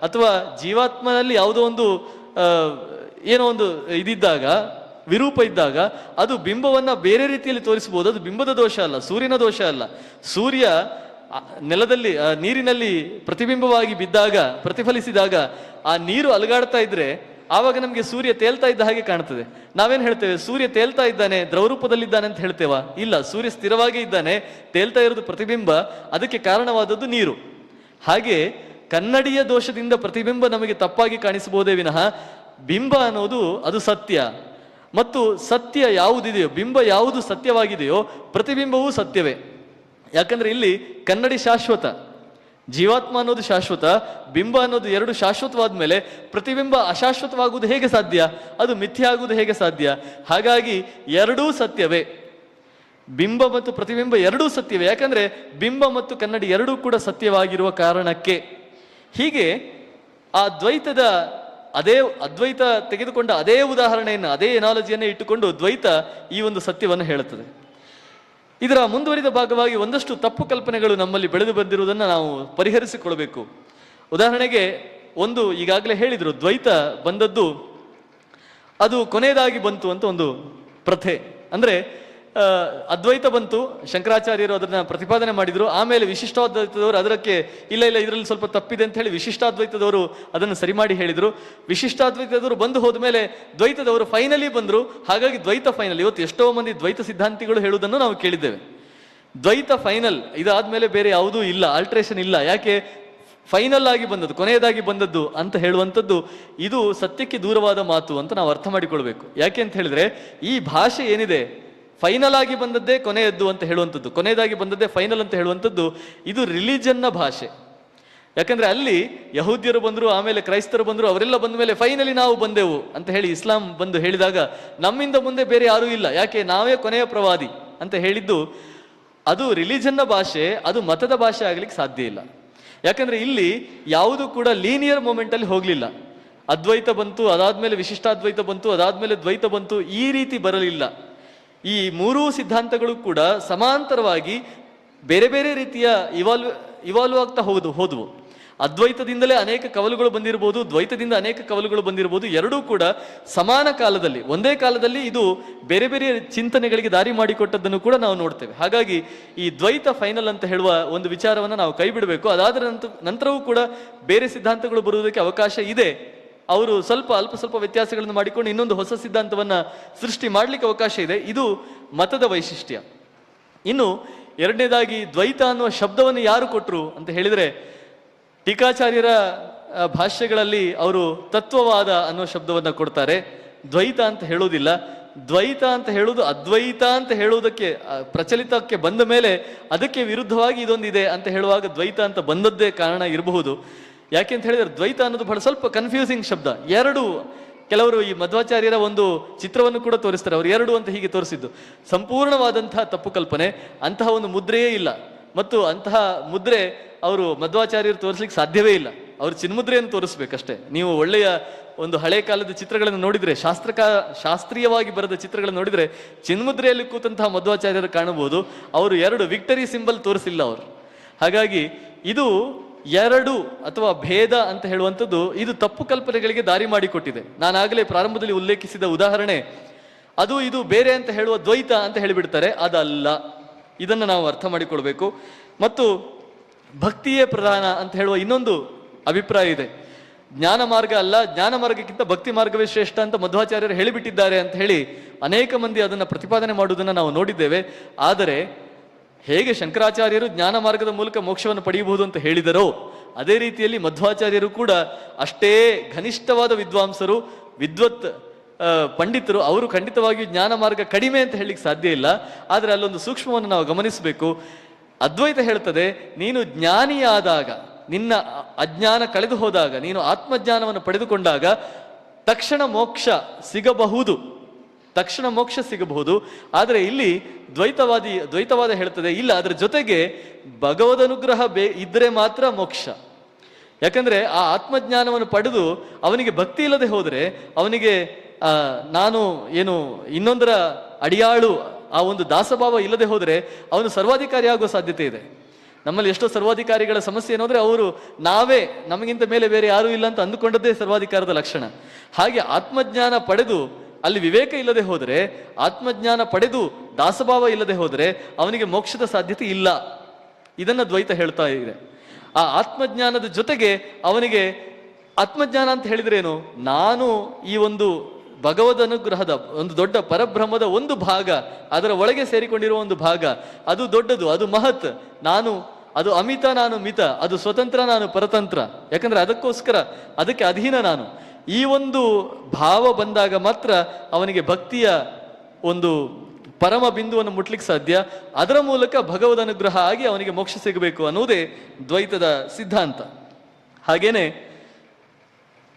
ಅಥವಾ ಜೀವಾತ್ಮನಲ್ಲಿ ಯಾವುದೋ ಒಂದು ಏನೋ ಒಂದು ಇದಿದ್ದಾಗ, ವಿರೂಪ ಇದ್ದಾಗ, ಅದು ಬಿಂಬವನ್ನ ಬೇರೆ ರೀತಿಯಲ್ಲಿ ತೋರಿಸಬಹುದು. ಅದು ಬಿಂಬದ ದೋಷ ಅಲ್ಲ, ಸೂರ್ಯನ ದೋಷ ಅಲ್ಲ. ಸೂರ್ಯ ನೆಲದಲ್ಲಿ ನೀರಿನಲ್ಲಿ ಪ್ರತಿಬಿಂಬವಾಗಿ ಬಿದ್ದಾಗ, ಪ್ರತಿಫಲಿಸಿದಾಗ ಆ ನೀರು ಅಲುಗಾಡ್ತಾ ಇದ್ರೆ ಆವಾಗ ನಮಗೆ ಸೂರ್ಯ ತೇಲ್ತಾ ಇದ್ದ ಹಾಗೆ ಕಾಣ್ತದೆ. ನಾವೇನ್ ಹೇಳ್ತೇವೆ? ಸೂರ್ಯ ತೇಲ್ತಾ ಇದ್ದಾನೆ, ದ್ರವರೂಪದಲ್ಲಿದ್ದಾನೆ ಅಂತ ಹೇಳ್ತೇವಾ? ಇಲ್ಲ, ಸೂರ್ಯ ಸ್ಥಿರವಾಗಿ ಇದ್ದಾನೆ, ತೇಲ್ತಾ ಇರೋದು ಪ್ರತಿಬಿಂಬ, ಅದಕ್ಕೆ ಕಾರಣವಾದದ್ದು ನೀರು. ಹಾಗೆ ಕನ್ನಡಿಯ ದೋಷದಿಂದ ಪ್ರತಿಬಿಂಬ ನಮಗೆ ತಪ್ಪಾಗಿ ಕಾಣಿಸಬಹುದೇ ವಿನಃ ಬಿಂಬ ಅನ್ನೋದು ಅದು ಸತ್ಯ. ಮತ್ತು ಸತ್ಯ ಯಾವುದಿದೆಯೋ, ಬಿಂಬ ಯಾವುದು ಸತ್ಯವಾಗಿದೆಯೋ ಪ್ರತಿಬಿಂಬವೂ ಸತ್ಯವೇ. ಯಾಕಂದ್ರೆ ಇಲ್ಲಿ ಕನ್ನಡಿ ಶಾಶ್ವತ, ಜೀವಾತ್ಮ ಅನ್ನೋದು ಶಾಶ್ವತ, ಬಿಂಬ ಅನ್ನೋದು ಎರಡು ಶಾಶ್ವತವಾದ ಮೇಲೆ ಪ್ರತಿಬಿಂಬ ಅಶಾಶ್ವತವಾಗುವುದು ಹೇಗೆ ಸಾಧ್ಯ? ಅದು ಮಿಥ್ಯ ಆಗುವುದು ಹೇಗೆ ಸಾಧ್ಯ? ಹಾಗಾಗಿ ಎರಡೂ ಸತ್ಯವೇ. ಬಿಂಬ ಮತ್ತು ಪ್ರತಿಬಿಂಬ ಎರಡೂ ಸತ್ಯವೇ. ಯಾಕಂದ್ರೆ ಬಿಂಬ ಮತ್ತು ಕನ್ನಡಿ ಎರಡೂ ಕೂಡ ಸತ್ಯವಾಗಿರುವ ಕಾರಣಕ್ಕೆ. ಹೀಗೆ ಆ ಅದ್ವೈತ ತೆಗೆದುಕೊಂಡ ಅದೇ ಉದಾಹರಣೆಯನ್ನು, ಅದೇ ಎನಾಲಜಿಯನ್ನು ಇಟ್ಟುಕೊಂಡು ದ್ವೈತ ಈ ಒಂದು ಸತ್ಯವನ್ನು ಹೇಳುತ್ತದೆ. ಇದರ ಮುಂದುವರಿದ ಭಾಗವಾಗಿ ಒಂದಷ್ಟು ತಪ್ಪು ಕಲ್ಪನೆಗಳು ನಮ್ಮಲ್ಲಿ ಬೆಳೆದು ಬಂದಿರುವುದನ್ನು ನಾವು ಪರಿಹರಿಸಿಕೊಳ್ಬೇಕು. ಉದಾಹರಣೆಗೆ ಒಂದು ಈಗಾಗಲೇ ಹೇಳಿದ್ರು, ದ್ವೈತ ಬಂದದ್ದು ಅದು ಕೊನೆಯದಾಗಿ ಬಂತು ಅಂತ ಒಂದು ಪ್ರಥೆ. ಅಂದ್ರೆ ಅದ್ವೈತ ಬಂತು, ಶಂಕರಾಚಾರ್ಯರು ಅದನ್ನ ಪ್ರತಿಪಾದನೆ ಮಾಡಿದ್ರು. ಆಮೇಲೆ ವಿಶಿಷ್ಟಾದ್ವೈತದವರು ಅದಕ್ಕೆ ಇಲ್ಲ ಇದರಲ್ಲಿ ಸ್ವಲ್ಪ ತಪ್ಪಿದೆ ಅಂತ ಹೇಳಿ ವಿಶಿಷ್ಟಾದ್ವೈತದವರು ಅದನ್ನು ಸರಿ ಮಾಡಿ ಹೇಳಿದ್ರು. ವಿಶಿಷ್ಟಾದ್ವೈತದವರು ಬಂದು ಹೋದ ಮೇಲೆ ದ್ವೈತದವರು ಫೈನಲಿ ಬಂದ್ರು. ಹಾಗಾಗಿ ದ್ವೈತ ಫೈನಲ್. ಇವತ್ತು ಎಷ್ಟೋ ಮಂದಿ ದ್ವೈತ ಸಿದ್ಧಾಂತಿಗಳು ಹೇಳುವುದನ್ನು ನಾವು ಕೇಳಿದ್ದೇವೆ. ದ್ವೈತ ಫೈನಲ್, ಇದಾದ್ಮೇಲೆ ಬೇರೆ ಯಾವುದೂ ಇಲ್ಲ, ಆಲ್ಟ್ರೇಷನ್ ಇಲ್ಲ. ಯಾಕೆ? ಫೈನಲ್ ಆಗಿ ಬಂದದ್ದು, ಕೊನೆಯದಾಗಿ ಬಂದದ್ದು ಅಂತ ಹೇಳುವಂಥದ್ದು ಇದು ಸತ್ಯಕ್ಕೆ ದೂರವಾದ ಮಾತು ಅಂತ ನಾವು ಅರ್ಥ ಮಾಡಿಕೊಳ್ಬೇಕು. ಯಾಕೆ ಅಂತ ಹೇಳಿದ್ರೆ ಈ ಭಾಷೆ ಏನಿದೆ, ಫೈನಲ್ ಆಗಿ ಬಂದದ್ದೇ ಕೊನೆಯದ್ದು ಅಂತ ಹೇಳುವಂಥದ್ದು, ಕೊನೆಯದಾಗಿ ಬಂದದ್ದೇ ಫೈನಲ್ ಅಂತ ಹೇಳುವಂಥದ್ದು, ಇದು ರಿಲಿಜನ್ನ ಭಾಷೆ. ಯಾಕಂದ್ರೆ ಅಲ್ಲಿ ಯಹೂದ್ಯರು ಬಂದರು, ಆಮೇಲೆ ಕ್ರೈಸ್ತರು ಬಂದರು, ಅವರೆಲ್ಲ ಬಂದ ಮೇಲೆ ಫೈನಲಿ ನಾವು ಬಂದೆವು ಅಂತ ಹೇಳಿ ಇಸ್ಲಾಂ ಬಂದು ಹೇಳಿದಾಗ ನಮ್ಮಿಂದ ಮುಂದೆ ಬೇರೆ ಯಾರೂ ಇಲ್ಲ, ಯಾಕೆ ನಾವೇ ಕೊನೆಯ ಪ್ರವಾದಿ ಅಂತ ಹೇಳಿದ್ದು ಅದು ರಿಲಿಜನ್ನ ಭಾಷೆ. ಅದು ಮತದ ಭಾಷೆ ಆಗ್ಲಿಕ್ಕೆ ಸಾಧ್ಯ ಇಲ್ಲ. ಯಾಕಂದ್ರೆ ಇಲ್ಲಿ ಯಾವುದು ಕೂಡ ಲೀನಿಯರ್ ಮೂಮೆಂಟ್ ಅಲ್ಲಿ ಹೋಗ್ಲಿಲ್ಲ. ಅದ್ವೈತ ಬಂತು, ಅದಾದ್ಮೇಲೆ ವಿಶಿಷ್ಟಾದ್ವೈತ ಬಂತು, ಅದಾದ್ಮೇಲೆ ದ್ವೈತ ಬಂತು, ಈ ರೀತಿ ಬರಲಿಲ್ಲ. ಈ ಮೂರೂ ಸಿದ್ಧಾಂತಗಳು ಕೂಡ ಸಮಾಂತರವಾಗಿ ಬೇರೆ ಬೇರೆ ರೀತಿಯ ಇವಾಲ್ವ್ ಆಗ್ತಾ ಹೋದವು. ಅದ್ವೈತದಿಂದಲೇ ಅನೇಕ ಕವಲುಗಳು ಬಂದಿರಬಹುದು, ದ್ವೈತದಿಂದ ಅನೇಕ ಕವಲುಗಳು ಬಂದಿರಬಹುದು. ಎರಡೂ ಕೂಡ ಸಮಾನ ಕಾಲದಲ್ಲಿ, ಒಂದೇ ಕಾಲದಲ್ಲಿ ಇದು ಬೇರೆ ಬೇರೆ ಚಿಂತನೆಗಳಿಗೆ ದಾರಿ ಮಾಡಿಕೊಟ್ಟದ್ದನ್ನು ಕೂಡ ನಾವು ನೋಡ್ತೇವೆ. ಹಾಗಾಗಿ ಈ ದ್ವೈತ ಫೈನಲ್ ಅಂತ ಹೇಳುವ ಒಂದು ವಿಚಾರವನ್ನು ನಾವು ಕೈ ಬಿಡಬೇಕು. ಅದಾದ ನಂತರವೂ ಕೂಡ ಬೇರೆ ಸಿದ್ಧಾಂತಗಳು ಬರುವುದಕ್ಕೆ ಅವಕಾಶ ಇದೆ. ಅವರು ಅಲ್ಪ ಸ್ವಲ್ಪ ವ್ಯತ್ಯಾಸಗಳನ್ನು ಮಾಡಿಕೊಂಡು ಇನ್ನೊಂದು ಹೊಸ ಸಿದ್ಧಾಂತವನ್ನ ಸೃಷ್ಟಿ ಮಾಡ್ಲಿಕ್ಕೆ ಅವಕಾಶ ಇದೆ. ಇದು ಮತದ ವೈಶಿಷ್ಟ್ಯ. ಇನ್ನು ಎರಡನೇದಾಗಿ ದ್ವೈತ ಅನ್ನುವ ಶಬ್ದವನ್ನು ಯಾರು ಕೊಟ್ಟರು ಅಂತ ಹೇಳಿದ್ರೆ, ಟೀಕಾಚಾರ್ಯರ ಭಾಷ್ಯಗಳಲ್ಲಿ ಅವರು ತತ್ವವಾದ ಅನ್ನೋ ಶಬ್ದವನ್ನ ಕೊಡ್ತಾರೆ, ದ್ವೈತ ಅಂತ ಹೇಳೋದಿಲ್ಲ. ದ್ವೈತ ಅಂತ ಹೇಳುವುದು ಅದ್ವೈತ ಅಂತ ಹೇಳುವುದಕ್ಕೆ ಪ್ರಚಲಿತಕ್ಕೆ ಬಂದ ಮೇಲೆ ಅದಕ್ಕೆ ವಿರುದ್ಧವಾಗಿ ಇದೊಂದಿದೆ ಅಂತ ಹೇಳುವಾಗ ದ್ವೈತ ಅಂತ ಬಂದದ್ದೇ ಕಾರಣ ಇರಬಹುದು. ಯಾಕೆ ಅಂತ ಹೇಳಿದ್ರೆ ದ್ವೈತ ಅನ್ನೋದು ಬಹಳ ಸ್ವಲ್ಪ ಕನ್ಫ್ಯೂಸಿಂಗ್ ಶಬ್ದ. ಎರಡು, ಕೆಲವರು ಈ ಮಧ್ವಾಚಾರ್ಯರ ಒಂದು ಚಿತ್ರವನ್ನು ಕೂಡ ತೋರಿಸ್ತಾರೆ, ಅವರು ಎರಡು ಅಂತ ಹೀಗೆ ತೋರಿಸಿದ್ದು ಸಂಪೂರ್ಣವಾದಂತಹ ತಪ್ಪು ಕಲ್ಪನೆ. ಅಂತಹ ಒಂದು ಮುದ್ರೆಯೇ ಇಲ್ಲ, ಮತ್ತು ಅಂತಹ ಮುದ್ರೆ ಅವರು ಮಧ್ವಾಚಾರ್ಯರು ತೋರಿಸ್ಲಿಕ್ಕೆ ಸಾಧ್ಯವೇ ಇಲ್ಲ. ಅವರು ಚಿನ್ಮುದ್ರೆಯನ್ನು ತೋರಿಸ್ಬೇಕಷ್ಟೇ. ನೀವು ಒಳ್ಳೆಯ ಒಂದು ಹಳೆ ಕಾಲದ ಚಿತ್ರಗಳನ್ನು ನೋಡಿದ್ರೆ, ಶಾಸ್ತ್ರೀಯವಾಗಿ ಬರೆದ ಚಿತ್ರಗಳನ್ನು ನೋಡಿದ್ರೆ ಚಿನ್ಮುದ್ರೆಯಲ್ಲಿ ಕೂತಂತಹ ಮಧ್ವಾಚಾರ್ಯರು ಕಾಣಬಹುದು. ಅವರು ಎರಡು ವಿಕ್ಟರಿ ಸಿಂಬಲ್ ತೋರಿಸಿಲ್ಲ ಅವರು. ಹಾಗಾಗಿ ಇದು ಎರಡು ಅಥವಾ ಭೇದ ಅಂತ ಹೇಳುವಂಥದ್ದು ಇದು ತಪ್ಪು ಕಲ್ಪನೆಗಳಿಗೆ ದಾರಿ ಮಾಡಿಕೊಟ್ಟಿದೆ. ನಾನಾಗಲೇ ಪ್ರಾರಂಭದಲ್ಲಿ ಉಲ್ಲೇಖಿಸಿದ ಉದಾಹರಣೆ, ಅದು ಇದು ಬೇರೆ ಅಂತ ಹೇಳುವ ದ್ವೈತ ಅಂತ ಹೇಳಿಬಿಡ್ತಾರೆ, ಅದಲ್ಲ. ಇದನ್ನು ನಾವು ಅರ್ಥ ಮಾಡಿಕೊಳ್ಬೇಕು. ಮತ್ತು ಭಕ್ತಿಯೇ ಪ್ರಧಾನ ಅಂತ ಹೇಳುವ ಇನ್ನೊಂದು ಅಭಿಪ್ರಾಯ ಇದೆ. ಜ್ಞಾನ ಮಾರ್ಗ ಅಲ್ಲ, ಜ್ಞಾನ ಮಾರ್ಗಕ್ಕಿಂತ ಭಕ್ತಿ ಮಾರ್ಗವೇ ಶ್ರೇಷ್ಠ ಅಂತ ಮಧ್ವಾಚಾರ್ಯರು ಹೇಳಿಬಿಟ್ಟಿದ್ದಾರೆ ಅಂತ ಹೇಳಿ ಅನೇಕ ಮಂದಿ ಅದನ್ನು ಪ್ರತಿಪಾದನೆ ಮಾಡುವುದನ್ನು ನಾವು ನೋಡಿದ್ದೇವೆ. ಆದರೆ ಹೇಗೆ ಶಂಕರಾಚಾರ್ಯರು ಜ್ಞಾನ ಮಾರ್ಗದ ಮೂಲಕ ಮೋಕ್ಷವನ್ನು ಪಡೆಯಬಹುದು ಅಂತ ಹೇಳಿದರೋ, ಅದೇ ರೀತಿಯಲ್ಲಿ ಮಧ್ವಾಚಾರ್ಯರು ಕೂಡ ಅಷ್ಟೇ ಘನಿಷ್ಠವಾದ ವಿದ್ವಾಂಸರು, ವಿದ್ವತ್ ಪಂಡಿತರು. ಅವರು ಖಂಡಿತವಾಗಿಯೂ ಜ್ಞಾನ ಮಾರ್ಗ ಕಡಿಮೆ ಅಂತ ಹೇಳಲಿಕ್ಕೆ ಸಾಧ್ಯ ಇಲ್ಲ. ಆದರೆ ಅಲ್ಲೊಂದು ಸೂಕ್ಷ್ಮವನ್ನು ನಾವು ಗಮನಿಸಬೇಕು. ಅದ್ವೈತ ಹೇಳ್ತದೆ, ನೀನು ಜ್ಞಾನಿಯಾದಾಗ, ನಿನ್ನ ಅಜ್ಞಾನ ಕಳೆದು ಹೋದಾಗ, ನೀನು ಆತ್ಮಜ್ಞಾನವನ್ನು ಪಡೆದುಕೊಂಡಾಗ ತಕ್ಷಣ ಮೋಕ್ಷ ಸಿಗಬಹುದು, ತಕ್ಷಣ ಮೋಕ್ಷ ಸಿಗಬಹುದು. ಆದರೆ ಇಲ್ಲಿ ದ್ವೈತವಾದ ಹೇಳ್ತದೆ, ಇಲ್ಲ, ಅದರ ಜೊತೆಗೆ ಭಗವದ್ ಅನುಗ್ರಹ ಇದ್ರೆ ಮಾತ್ರ ಮೋಕ್ಷ. ಯಾಕಂದ್ರೆ ಆ ಆತ್ಮಜ್ಞಾನವನ್ನು ಪಡೆದು ಅವನಿಗೆ ಭಕ್ತಿ ಇಲ್ಲದೆ ಹೋದ್ರೆ, ಅವನಿಗೆ ನಾನು ಏನು ಇನ್ನೊಂದರ ಅಡಿಯಾಳು, ಆ ಒಂದು ದಾಸಭಾವ ಇಲ್ಲದೆ ಹೋದ್ರೆ ಅವನು ಸರ್ವಾಧಿಕಾರಿ ಆಗುವ ಸಾಧ್ಯತೆ ಇದೆ. ನಮ್ಮಲ್ಲಿ ಎಷ್ಟೋ ಸರ್ವಾಧಿಕಾರಿಗಳ ಸಮಸ್ಯೆ ಏನಂದ್ರೆ, ಅವರು ನಾವೇ ನಮಗಿಂತ ಮೇಲೆ ಬೇರೆ ಯಾರೂ ಇಲ್ಲ ಅಂತ ಅಂದುಕೊಂಡದ್ದೇ ಸರ್ವಾಧಿಕಾರದ ಲಕ್ಷಣ. ಹಾಗೆ ಆತ್ಮಜ್ಞಾನ ಪಡೆದು ಅಲ್ಲಿ ವಿವೇಕ ಇಲ್ಲದೆ ಹೋದರೆ, ಆತ್ಮಜ್ಞಾನ ಪಡೆದು ದಾಸಭಾವ ಇಲ್ಲದೆ ಹೋದರೆ ಅವನಿಗೆ ಮೋಕ್ಷದ ಸಾಧ್ಯತೆ ಇಲ್ಲ. ಇದನ್ನ ದ್ವೈತ ಹೇಳ್ತಾ ಇದೆ. ಆ ಆತ್ಮಜ್ಞಾನದ ಜೊತೆಗೆ ಅವನಿಗೆ ಆತ್ಮಜ್ಞಾನ ಅಂತ ಹೇಳಿದ್ರೇನು, ನಾನು ಈ ಒಂದು ಭಗವದ್ ಅನುಗ್ರಹದ ಒಂದು ದೊಡ್ಡ ಪರಬ್ರಹ್ಮದ ಒಂದು ಭಾಗ, ಅದರ ಒಳಗೆ ಸೇರಿಕೊಂಡಿರುವ ಒಂದು ಭಾಗ, ಅದು ದೊಡ್ಡದು, ಅದು ಮಹತ್, ಅದು ಅಮಿತ, ನಾನು ಮಿತ, ಅದು ಸ್ವತಂತ್ರ, ನಾನು ಪರತಂತ್ರ. ಯಾಕಂದ್ರೆ ಅದಕ್ಕೋಸ್ಕರ ಅದಕ್ಕೆ ಅಧೀನ ನಾನು. ಈ ಒಂದು ಭಾವ ಬಂದಾಗ ಮಾತ್ರ ಅವನಿಗೆ ಭಕ್ತಿಯ ಒಂದು ಪರಮ ಬಿಂದುವನ್ನು ಮುಟ್ಲಿಕ್ಕೆ ಸಾಧ್ಯ. ಅದರ ಮೂಲಕ ಭಗವದ್ ಅನುಗ್ರಹ ಆಗಿ ಅವನಿಗೆ ಮೋಕ್ಷ ಸಿಗಬೇಕು ಅನ್ನುವುದೇ ದ್ವೈತದ ಸಿದ್ಧಾಂತ. ಹಾಗೇನೆ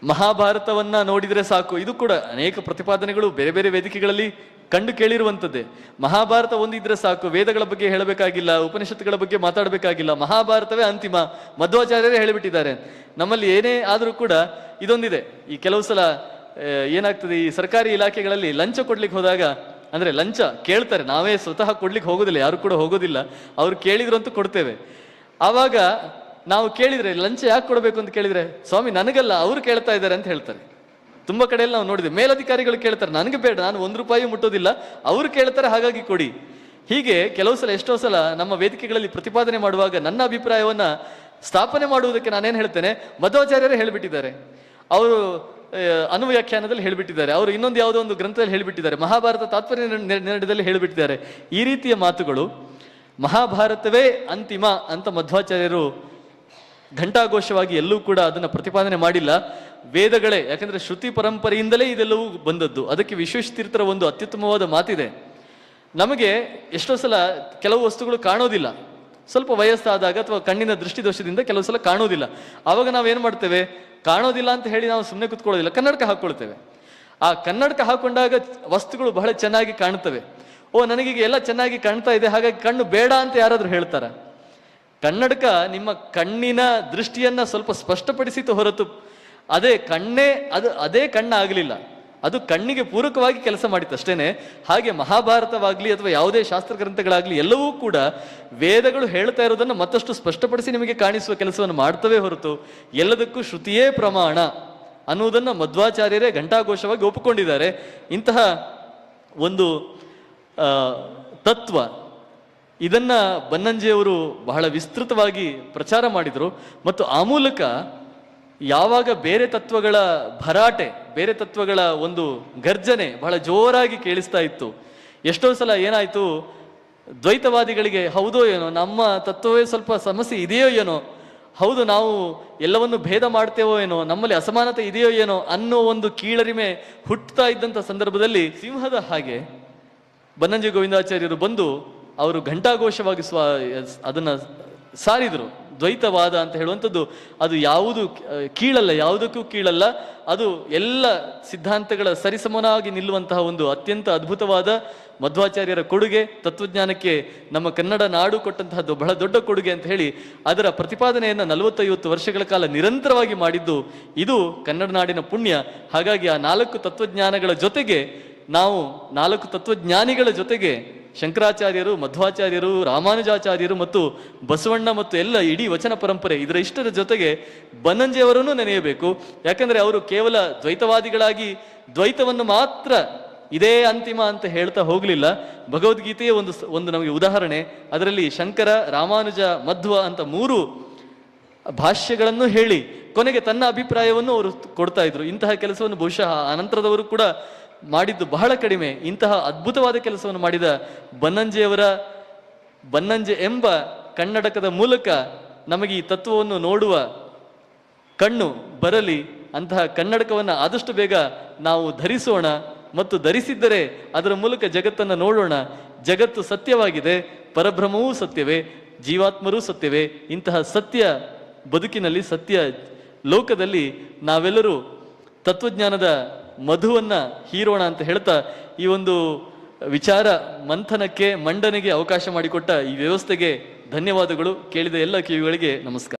ಮಹಾಭಾರತವನ್ನ ನೋಡಿದ್ರೆ ಸಾಕು, ಇದು ಕೂಡ ಅನೇಕ ಪ್ರತಿಪಾದನೆಗಳು ಬೇರೆ ಬೇರೆ ವೇದಿಕೆಗಳಲ್ಲಿ ಕಂಡು ಕೇಳಿರುವಂಥದ್ದೇ. ಮಹಾಭಾರತ ಒಂದಿದ್ರೆ ಸಾಕು, ವೇದಗಳ ಬಗ್ಗೆ ಹೇಳಬೇಕಾಗಿಲ್ಲ, ಉಪನಿಷತ್ತುಗಳ ಬಗ್ಗೆ ಮಾತಾಡಬೇಕಾಗಿಲ್ಲ, ಮಹಾಭಾರತವೇ ಅಂತಿಮ, ಮಧ್ವಾಚಾರ್ಯರೇ ಹೇಳಿಬಿಟ್ಟಿದ್ದಾರೆ. ನಮ್ಮಲ್ಲಿ ಏನೇ ಆದರೂ ಕೂಡ ಇದೊಂದಿದೆ. ಈ ಕೆಲವು ಸಲ ಏನಾಗ್ತದೆ, ಈ ಸರ್ಕಾರಿ ಇಲಾಖೆಗಳಲ್ಲಿ ಲಂಚ ಕೊಡ್ಲಿಕ್ಕೆ ಹೋದಾಗ, ಅಂದ್ರೆ ಲಂಚ ಕೇಳ್ತಾರೆ, ನಾವೇ ಸ್ವತಃ ಕೊಡ್ಲಿಕ್ಕೆ ಹೋಗೋದಿಲ್ಲ, ಯಾರು ಕೂಡ ಹೋಗೋದಿಲ್ಲ, ಅವ್ರು ಕೇಳಿದ್ರು ಅಂತೂ ಕೊಡ್ತೇವೆ. ಆವಾಗ ನಾವು ಕೇಳಿದ್ರೆ ಲಂಚ ಯಾಕೆ ಕೊಡಬೇಕು ಅಂತ ಕೇಳಿದ್ರೆ, ಸ್ವಾಮಿ ನನಗಲ್ಲ, ಅವರು ಕೇಳ್ತಾ ಇದ್ದಾರೆ ಅಂತ ಹೇಳ್ತಾರೆ. ತುಂಬಾ ಕಡೆಯಲ್ಲಿ ನಾವು ನೋಡಿದ್ವಿ, ಮೇಲಧಿಕಾರಿಗಳು ಕೇಳ್ತಾರೆ, ನನಗೆ ಬೇಡ, ನಾನು ₹1 ಮುಟ್ಟೋದಿಲ್ಲ, ಅವರು ಕೇಳ್ತಾರೆ, ಹಾಗಾಗಿ ಕೊಡಿ. ಹೀಗೆ ಕೆಲವು ಸಲ, ಎಷ್ಟೋ ಸಲ ನಮ್ಮ ವೇದಿಕೆಗಳಲ್ಲಿ ಪ್ರತಿಪಾದನೆ ಮಾಡುವಾಗ ನನ್ನ ಅಭಿಪ್ರಾಯವನ್ನ ಸ್ಥಾಪನೆ ಮಾಡುವುದಕ್ಕೆ ನಾನೇನು ಹೇಳ್ತೇನೆ, ಮಧ್ವಾಚಾರ್ಯರೇ ಹೇಳಿಬಿಟ್ಟಿದ್ದಾರೆ, ಅವರು ಅನುವ್ಯಾಖ್ಯಾನದಲ್ಲಿ ಹೇಳಿಬಿಟ್ಟಿದ್ದಾರೆ, ಅವರು ಇನ್ನೊಂದು ಯಾವುದೋ ಒಂದು ಗ್ರಂಥದಲ್ಲಿ ಹೇಳಿಬಿಟ್ಟಿದ್ದಾರೆ, ಮಹಾಭಾರತ ತಾತ್ಪರ್ಯ ನಿರ್ಣಯದಲ್ಲಿ ಹೇಳಿಬಿಟ್ಟಿದ್ದಾರೆ. ಈ ರೀತಿಯ ಮಾತುಗಳು, ಮಹಾಭಾರತವೇ ಅಂತಿಮ ಅಂತ ಮಧ್ವಾಚಾರ್ಯರು ಘಂಟಾಘೋಷವಾಗಿ ಎಲ್ಲೂ ಕೂಡ ಅದನ್ನು ಪ್ರತಿಪಾದನೆ ಮಾಡಿಲ್ಲ. ವೇದಗಳೇ, ಯಾಕಂದ್ರೆ ಶ್ರುತಿ ಪರಂಪರೆಯಿಂದಲೇ ಇದೆಲ್ಲವೂ ಬಂದದ್ದು. ಅದಕ್ಕೆ ವಿಶ್ವೇಶತೀರ್ಥರ ಒಂದು ಅತ್ಯುತ್ತಮವಾದ ಮಾತಿದೆ, ನಮಗೆ ಎಷ್ಟೋ ಸಲ ಕೆಲವು ವಸ್ತುಗಳು ಕಾಣೋದಿಲ್ಲ, ಸ್ವಲ್ಪ ವಯಸ್ಸಾದಾಗ ಅಥವಾ ಕಣ್ಣಿನ ದೃಷ್ಟಿದೋಷದಿಂದ ಕೆಲವು ಸಲ ಕಾಣೋದಿಲ್ಲ. ಆವಾಗ ನಾವೇನು ಮಾಡ್ತೇವೆ, ಕಾಣೋದಿಲ್ಲ ಅಂತ ಹೇಳಿ ನಾವು ಸುಮ್ಮನೆ ಕುತ್ಕೊಳ್ಳೋದಿಲ್ಲ, ಕನ್ನಡಕ ಹಾಕೊಳ್ತೇವೆ. ಆ ಕನ್ನಡಕ ಹಾಕೊಂಡಾಗ ವಸ್ತುಗಳು ಬಹಳ ಚೆನ್ನಾಗಿ ಕಾಣುತ್ತವೆ. ನನಗೀಗ ಎಲ್ಲ ಚೆನ್ನಾಗಿ ಕಾಣ್ತಾ ಇದೆ, ಹಾಗಾಗಿ ಕಣ್ಣು ಬೇಡ ಅಂತ ಯಾರಾದ್ರೂ ಹೇಳ್ತಾರ? ಕನ್ನಡಕ ನಿಮ್ಮ ಕಣ್ಣಿನ ದೃಷ್ಟಿಯನ್ನ ಸ್ವಲ್ಪ ಸ್ಪಷ್ಟಪಡಿಸಿತು ಹೊರತು ಅದೇ ಕಣ್ಣೇ ಅದೇ ಕಣ್ಣಾಗಲಿಲ್ಲ. ಅದು ಕಣ್ಣಿಗೆ ಪೂರಕವಾಗಿ ಕೆಲಸ ಮಾಡಿತ್ತು ಅಷ್ಟೇನೆ. ಹಾಗೆ ಮಹಾಭಾರತವಾಗ್ಲಿ ಅಥವಾ ಯಾವುದೇ ಶಾಸ್ತ್ರ ಗ್ರಂಥಗಳಾಗ್ಲಿ ಎಲ್ಲವೂ ಕೂಡ ವೇದಗಳು ಹೇಳ್ತಾ ಇರೋದನ್ನು ಮತ್ತಷ್ಟು ಸ್ಪಷ್ಟಪಡಿಸಿ ನಿಮಗೆ ಕಾಣಿಸುವ ಕೆಲಸವನ್ನು ಮಾಡ್ತವೇ ಹೊರತು ಎಲ್ಲದಕ್ಕೂ ಶ್ರುತಿಯೇ ಪ್ರಮಾಣ ಅನ್ನುವುದನ್ನು ಮಧ್ವಾಚಾರ್ಯರೇ ಘಂಟಾಘೋಷವಾಗಿ ಒಪ್ಪಿಕೊಂಡಿದ್ದಾರೆ. ಇಂತಹ ಒಂದು ತತ್ವ ಇದನ್ನ ಬನ್ನಂಜೆಯವರು ಬಹಳ ವಿಸ್ತೃತವಾಗಿ ಪ್ರಚಾರ ಮಾಡಿದರು. ಮತ್ತು ಆ ಮೂಲಕ ಯಾವಾಗ ಬೇರೆ ತತ್ವಗಳ ಭರಾಟೆ, ಬೇರೆ ತತ್ವಗಳ ಒಂದು ಗರ್ಜನೆ ಬಹಳ ಜೋರಾಗಿ ಕೇಳಿಸ್ತಾ ಇತ್ತು, ಎಷ್ಟೋ ಸಲ ಏನಾಯ್ತು, ದ್ವೈತವಾದಿಗಳಿಗೆ ಹೌದೋ ಏನೋ ನಮ್ಮ ತತ್ವವೇ ಸ್ವಲ್ಪ ಸಮಸ್ಯೆ ಇದೆಯೋ ಏನೋ, ಹೌದು ನಾವು ಎಲ್ಲವನ್ನು ಭೇದ ಮಾಡ್ತೇವೋ ಏನೋ, ನಮ್ಮಲ್ಲಿ ಅಸಮಾನತೆ ಇದೆಯೋ ಏನೋ ಅನ್ನೋ ಒಂದು ಕೀಳರಿಮೆ ಹುಟ್ಟುತ್ತಾ ಇದ್ದಂಥ ಸಂದರ್ಭದಲ್ಲಿ ಸಿಂಹದ ಹಾಗೆ ಬನ್ನಂಜೆ ಗೋವಿಂದಾಚಾರ್ಯರು ಬಂದು ಅವರು ಘಂಟಾಘೋಷವಾಗಿ ಅದನ್ನ ಸಾರಿದರು. ದ್ವೈತವಾದ ಅಂತ ಹೇಳುವಂಥದ್ದು ಅದು ಯಾವುದು ಕೀಳಲ್ಲ, ಯಾವುದಕ್ಕೂ ಕೀಳಲ್ಲ, ಅದು ಎಲ್ಲ ಸಿದ್ಧಾಂತಗಳ ಸರಿಸಮನಾಗಿ ನಿಲ್ಲುವಂತಹ ಒಂದು ಅತ್ಯಂತ ಅದ್ಭುತವಾದ ಮಧ್ವಾಚಾರ್ಯರ ಕೊಡುಗೆ, ತತ್ವಜ್ಞಾನಕ್ಕೆ ನಮ್ಮ ಕನ್ನಡ ನಾಡು ಕೊಟ್ಟಂತಹದ್ದು ಬಹಳ ದೊಡ್ಡ ಕೊಡುಗೆ ಅಂತ ಹೇಳಿ ಅದರ ಪ್ರತಿಪಾದನೆಯನ್ನು 40-50 ವರ್ಷಗಳ ಕಾಲ ನಿರಂತರವಾಗಿ ಮಾಡಿದ್ದು ಇದು ಕನ್ನಡ ನಾಡಿನ ಪುಣ್ಯ. ಹಾಗಾಗಿ ಆ 4 ತತ್ವಜ್ಞಾನಗಳ ಜೊತೆಗೆ ನಾವು 4 ತತ್ವಜ್ಞಾನಿಗಳ ಜೊತೆಗೆ ಶಂಕರಾಚಾರ್ಯರು, ಮಧ್ವಾಚಾರ್ಯರು, ರಾಮಾನುಜಾಚಾರ್ಯರು ಮತ್ತು ಬಸವಣ್ಣ ಮತ್ತು ಎಲ್ಲ ಇಡೀ ವಚನ ಪರಂಪರೆ ಇದರ ಇಷ್ಟರ ಜೊತೆಗೆ ಬನ್ನಂಜೆಯವರನ್ನು ನೆನೆಯಬೇಕು. ಯಾಕಂದ್ರೆ ಅವರು ಕೇವಲ ದ್ವೈತವಾದಿಗಳಾಗಿ ದ್ವೈತವನ್ನು ಮಾತ್ರ ಇದೇ ಅಂತಿಮ ಅಂತ ಹೇಳ್ತಾ ಹೋಗ್ಲಿಲ್ಲ. ಭಗವದ್ಗೀತೆಯೇ ಒಂದು ನಮಗೆ ಉದಾಹರಣೆ. ಅದರಲ್ಲಿ ಶಂಕರ, ರಾಮಾನುಜ, ಮಧ್ವ ಅಂತ 3 ಭಾಷ್ಯಗಳನ್ನು ಹೇಳಿ ಕೊನೆಗೆ ತನ್ನ ಅಭಿಪ್ರಾಯವನ್ನು ಅವರು ಕೊಡ್ತಾ ಇದ್ರು. ಇಂತಹ ಕೆಲಸವನ್ನು ಬಹುಶಃ ಅನಂತರದವರು ಕೂಡ ಮಾಡಿದ್ದು ಬಹಳ ಕಡಿಮೆ. ಇಂತಹ ಅದ್ಭುತವಾದ ಕೆಲಸವನ್ನು ಮಾಡಿದ ಬನ್ನಂಜೆ ಎಂಬ ಕನ್ನಡಕದ ಮೂಲಕ ನಮಗೆ ಈ ತತ್ವವನ್ನು ನೋಡುವ ಕಣ್ಣು ಬರಲಿ. ಅಂತಹ ಕನ್ನಡಕವನ್ನು ಆದಷ್ಟು ಬೇಗ ನಾವು ಧರಿಸೋಣ ಮತ್ತು ಧರಿಸಿದ್ದರೆ ಅದರ ಮೂಲಕ ಜಗತ್ತನ್ನು ನೋಡೋಣ. ಜಗತ್ತು ಸತ್ಯವಾಗಿದೆ, ಪರಬ್ರಹ್ಮವೂ ಸತ್ಯವೇ, ಜೀವಾತ್ಮರೂ ಸತ್ಯವೇ. ಇಂತಹ ಸತ್ಯ ಬದುಕಿನಲ್ಲಿ, ಸತ್ಯ ಲೋಕದಲ್ಲಿ ನಾವೆಲ್ಲರೂ ತತ್ವಜ್ಞಾನದ ಮಧುವನ್ನ ಹೀರೋಣ ಅಂತ ಹೇಳ್ತಾ ಈ ಒಂದು ವಿಚಾರ ಮಂಥನಕ್ಕೆ, ಮಂಡನೆಗೆ ಅವಕಾಶ ಮಾಡಿಕೊಟ್ಟ ಈ ವ್ಯವಸ್ಥೆಗೆ ಧನ್ಯವಾದಗಳು. ಕೇಳಿದ ಎಲ್ಲ ಕಿವಿಗಳಿಗೆ ನಮಸ್ಕಾರ.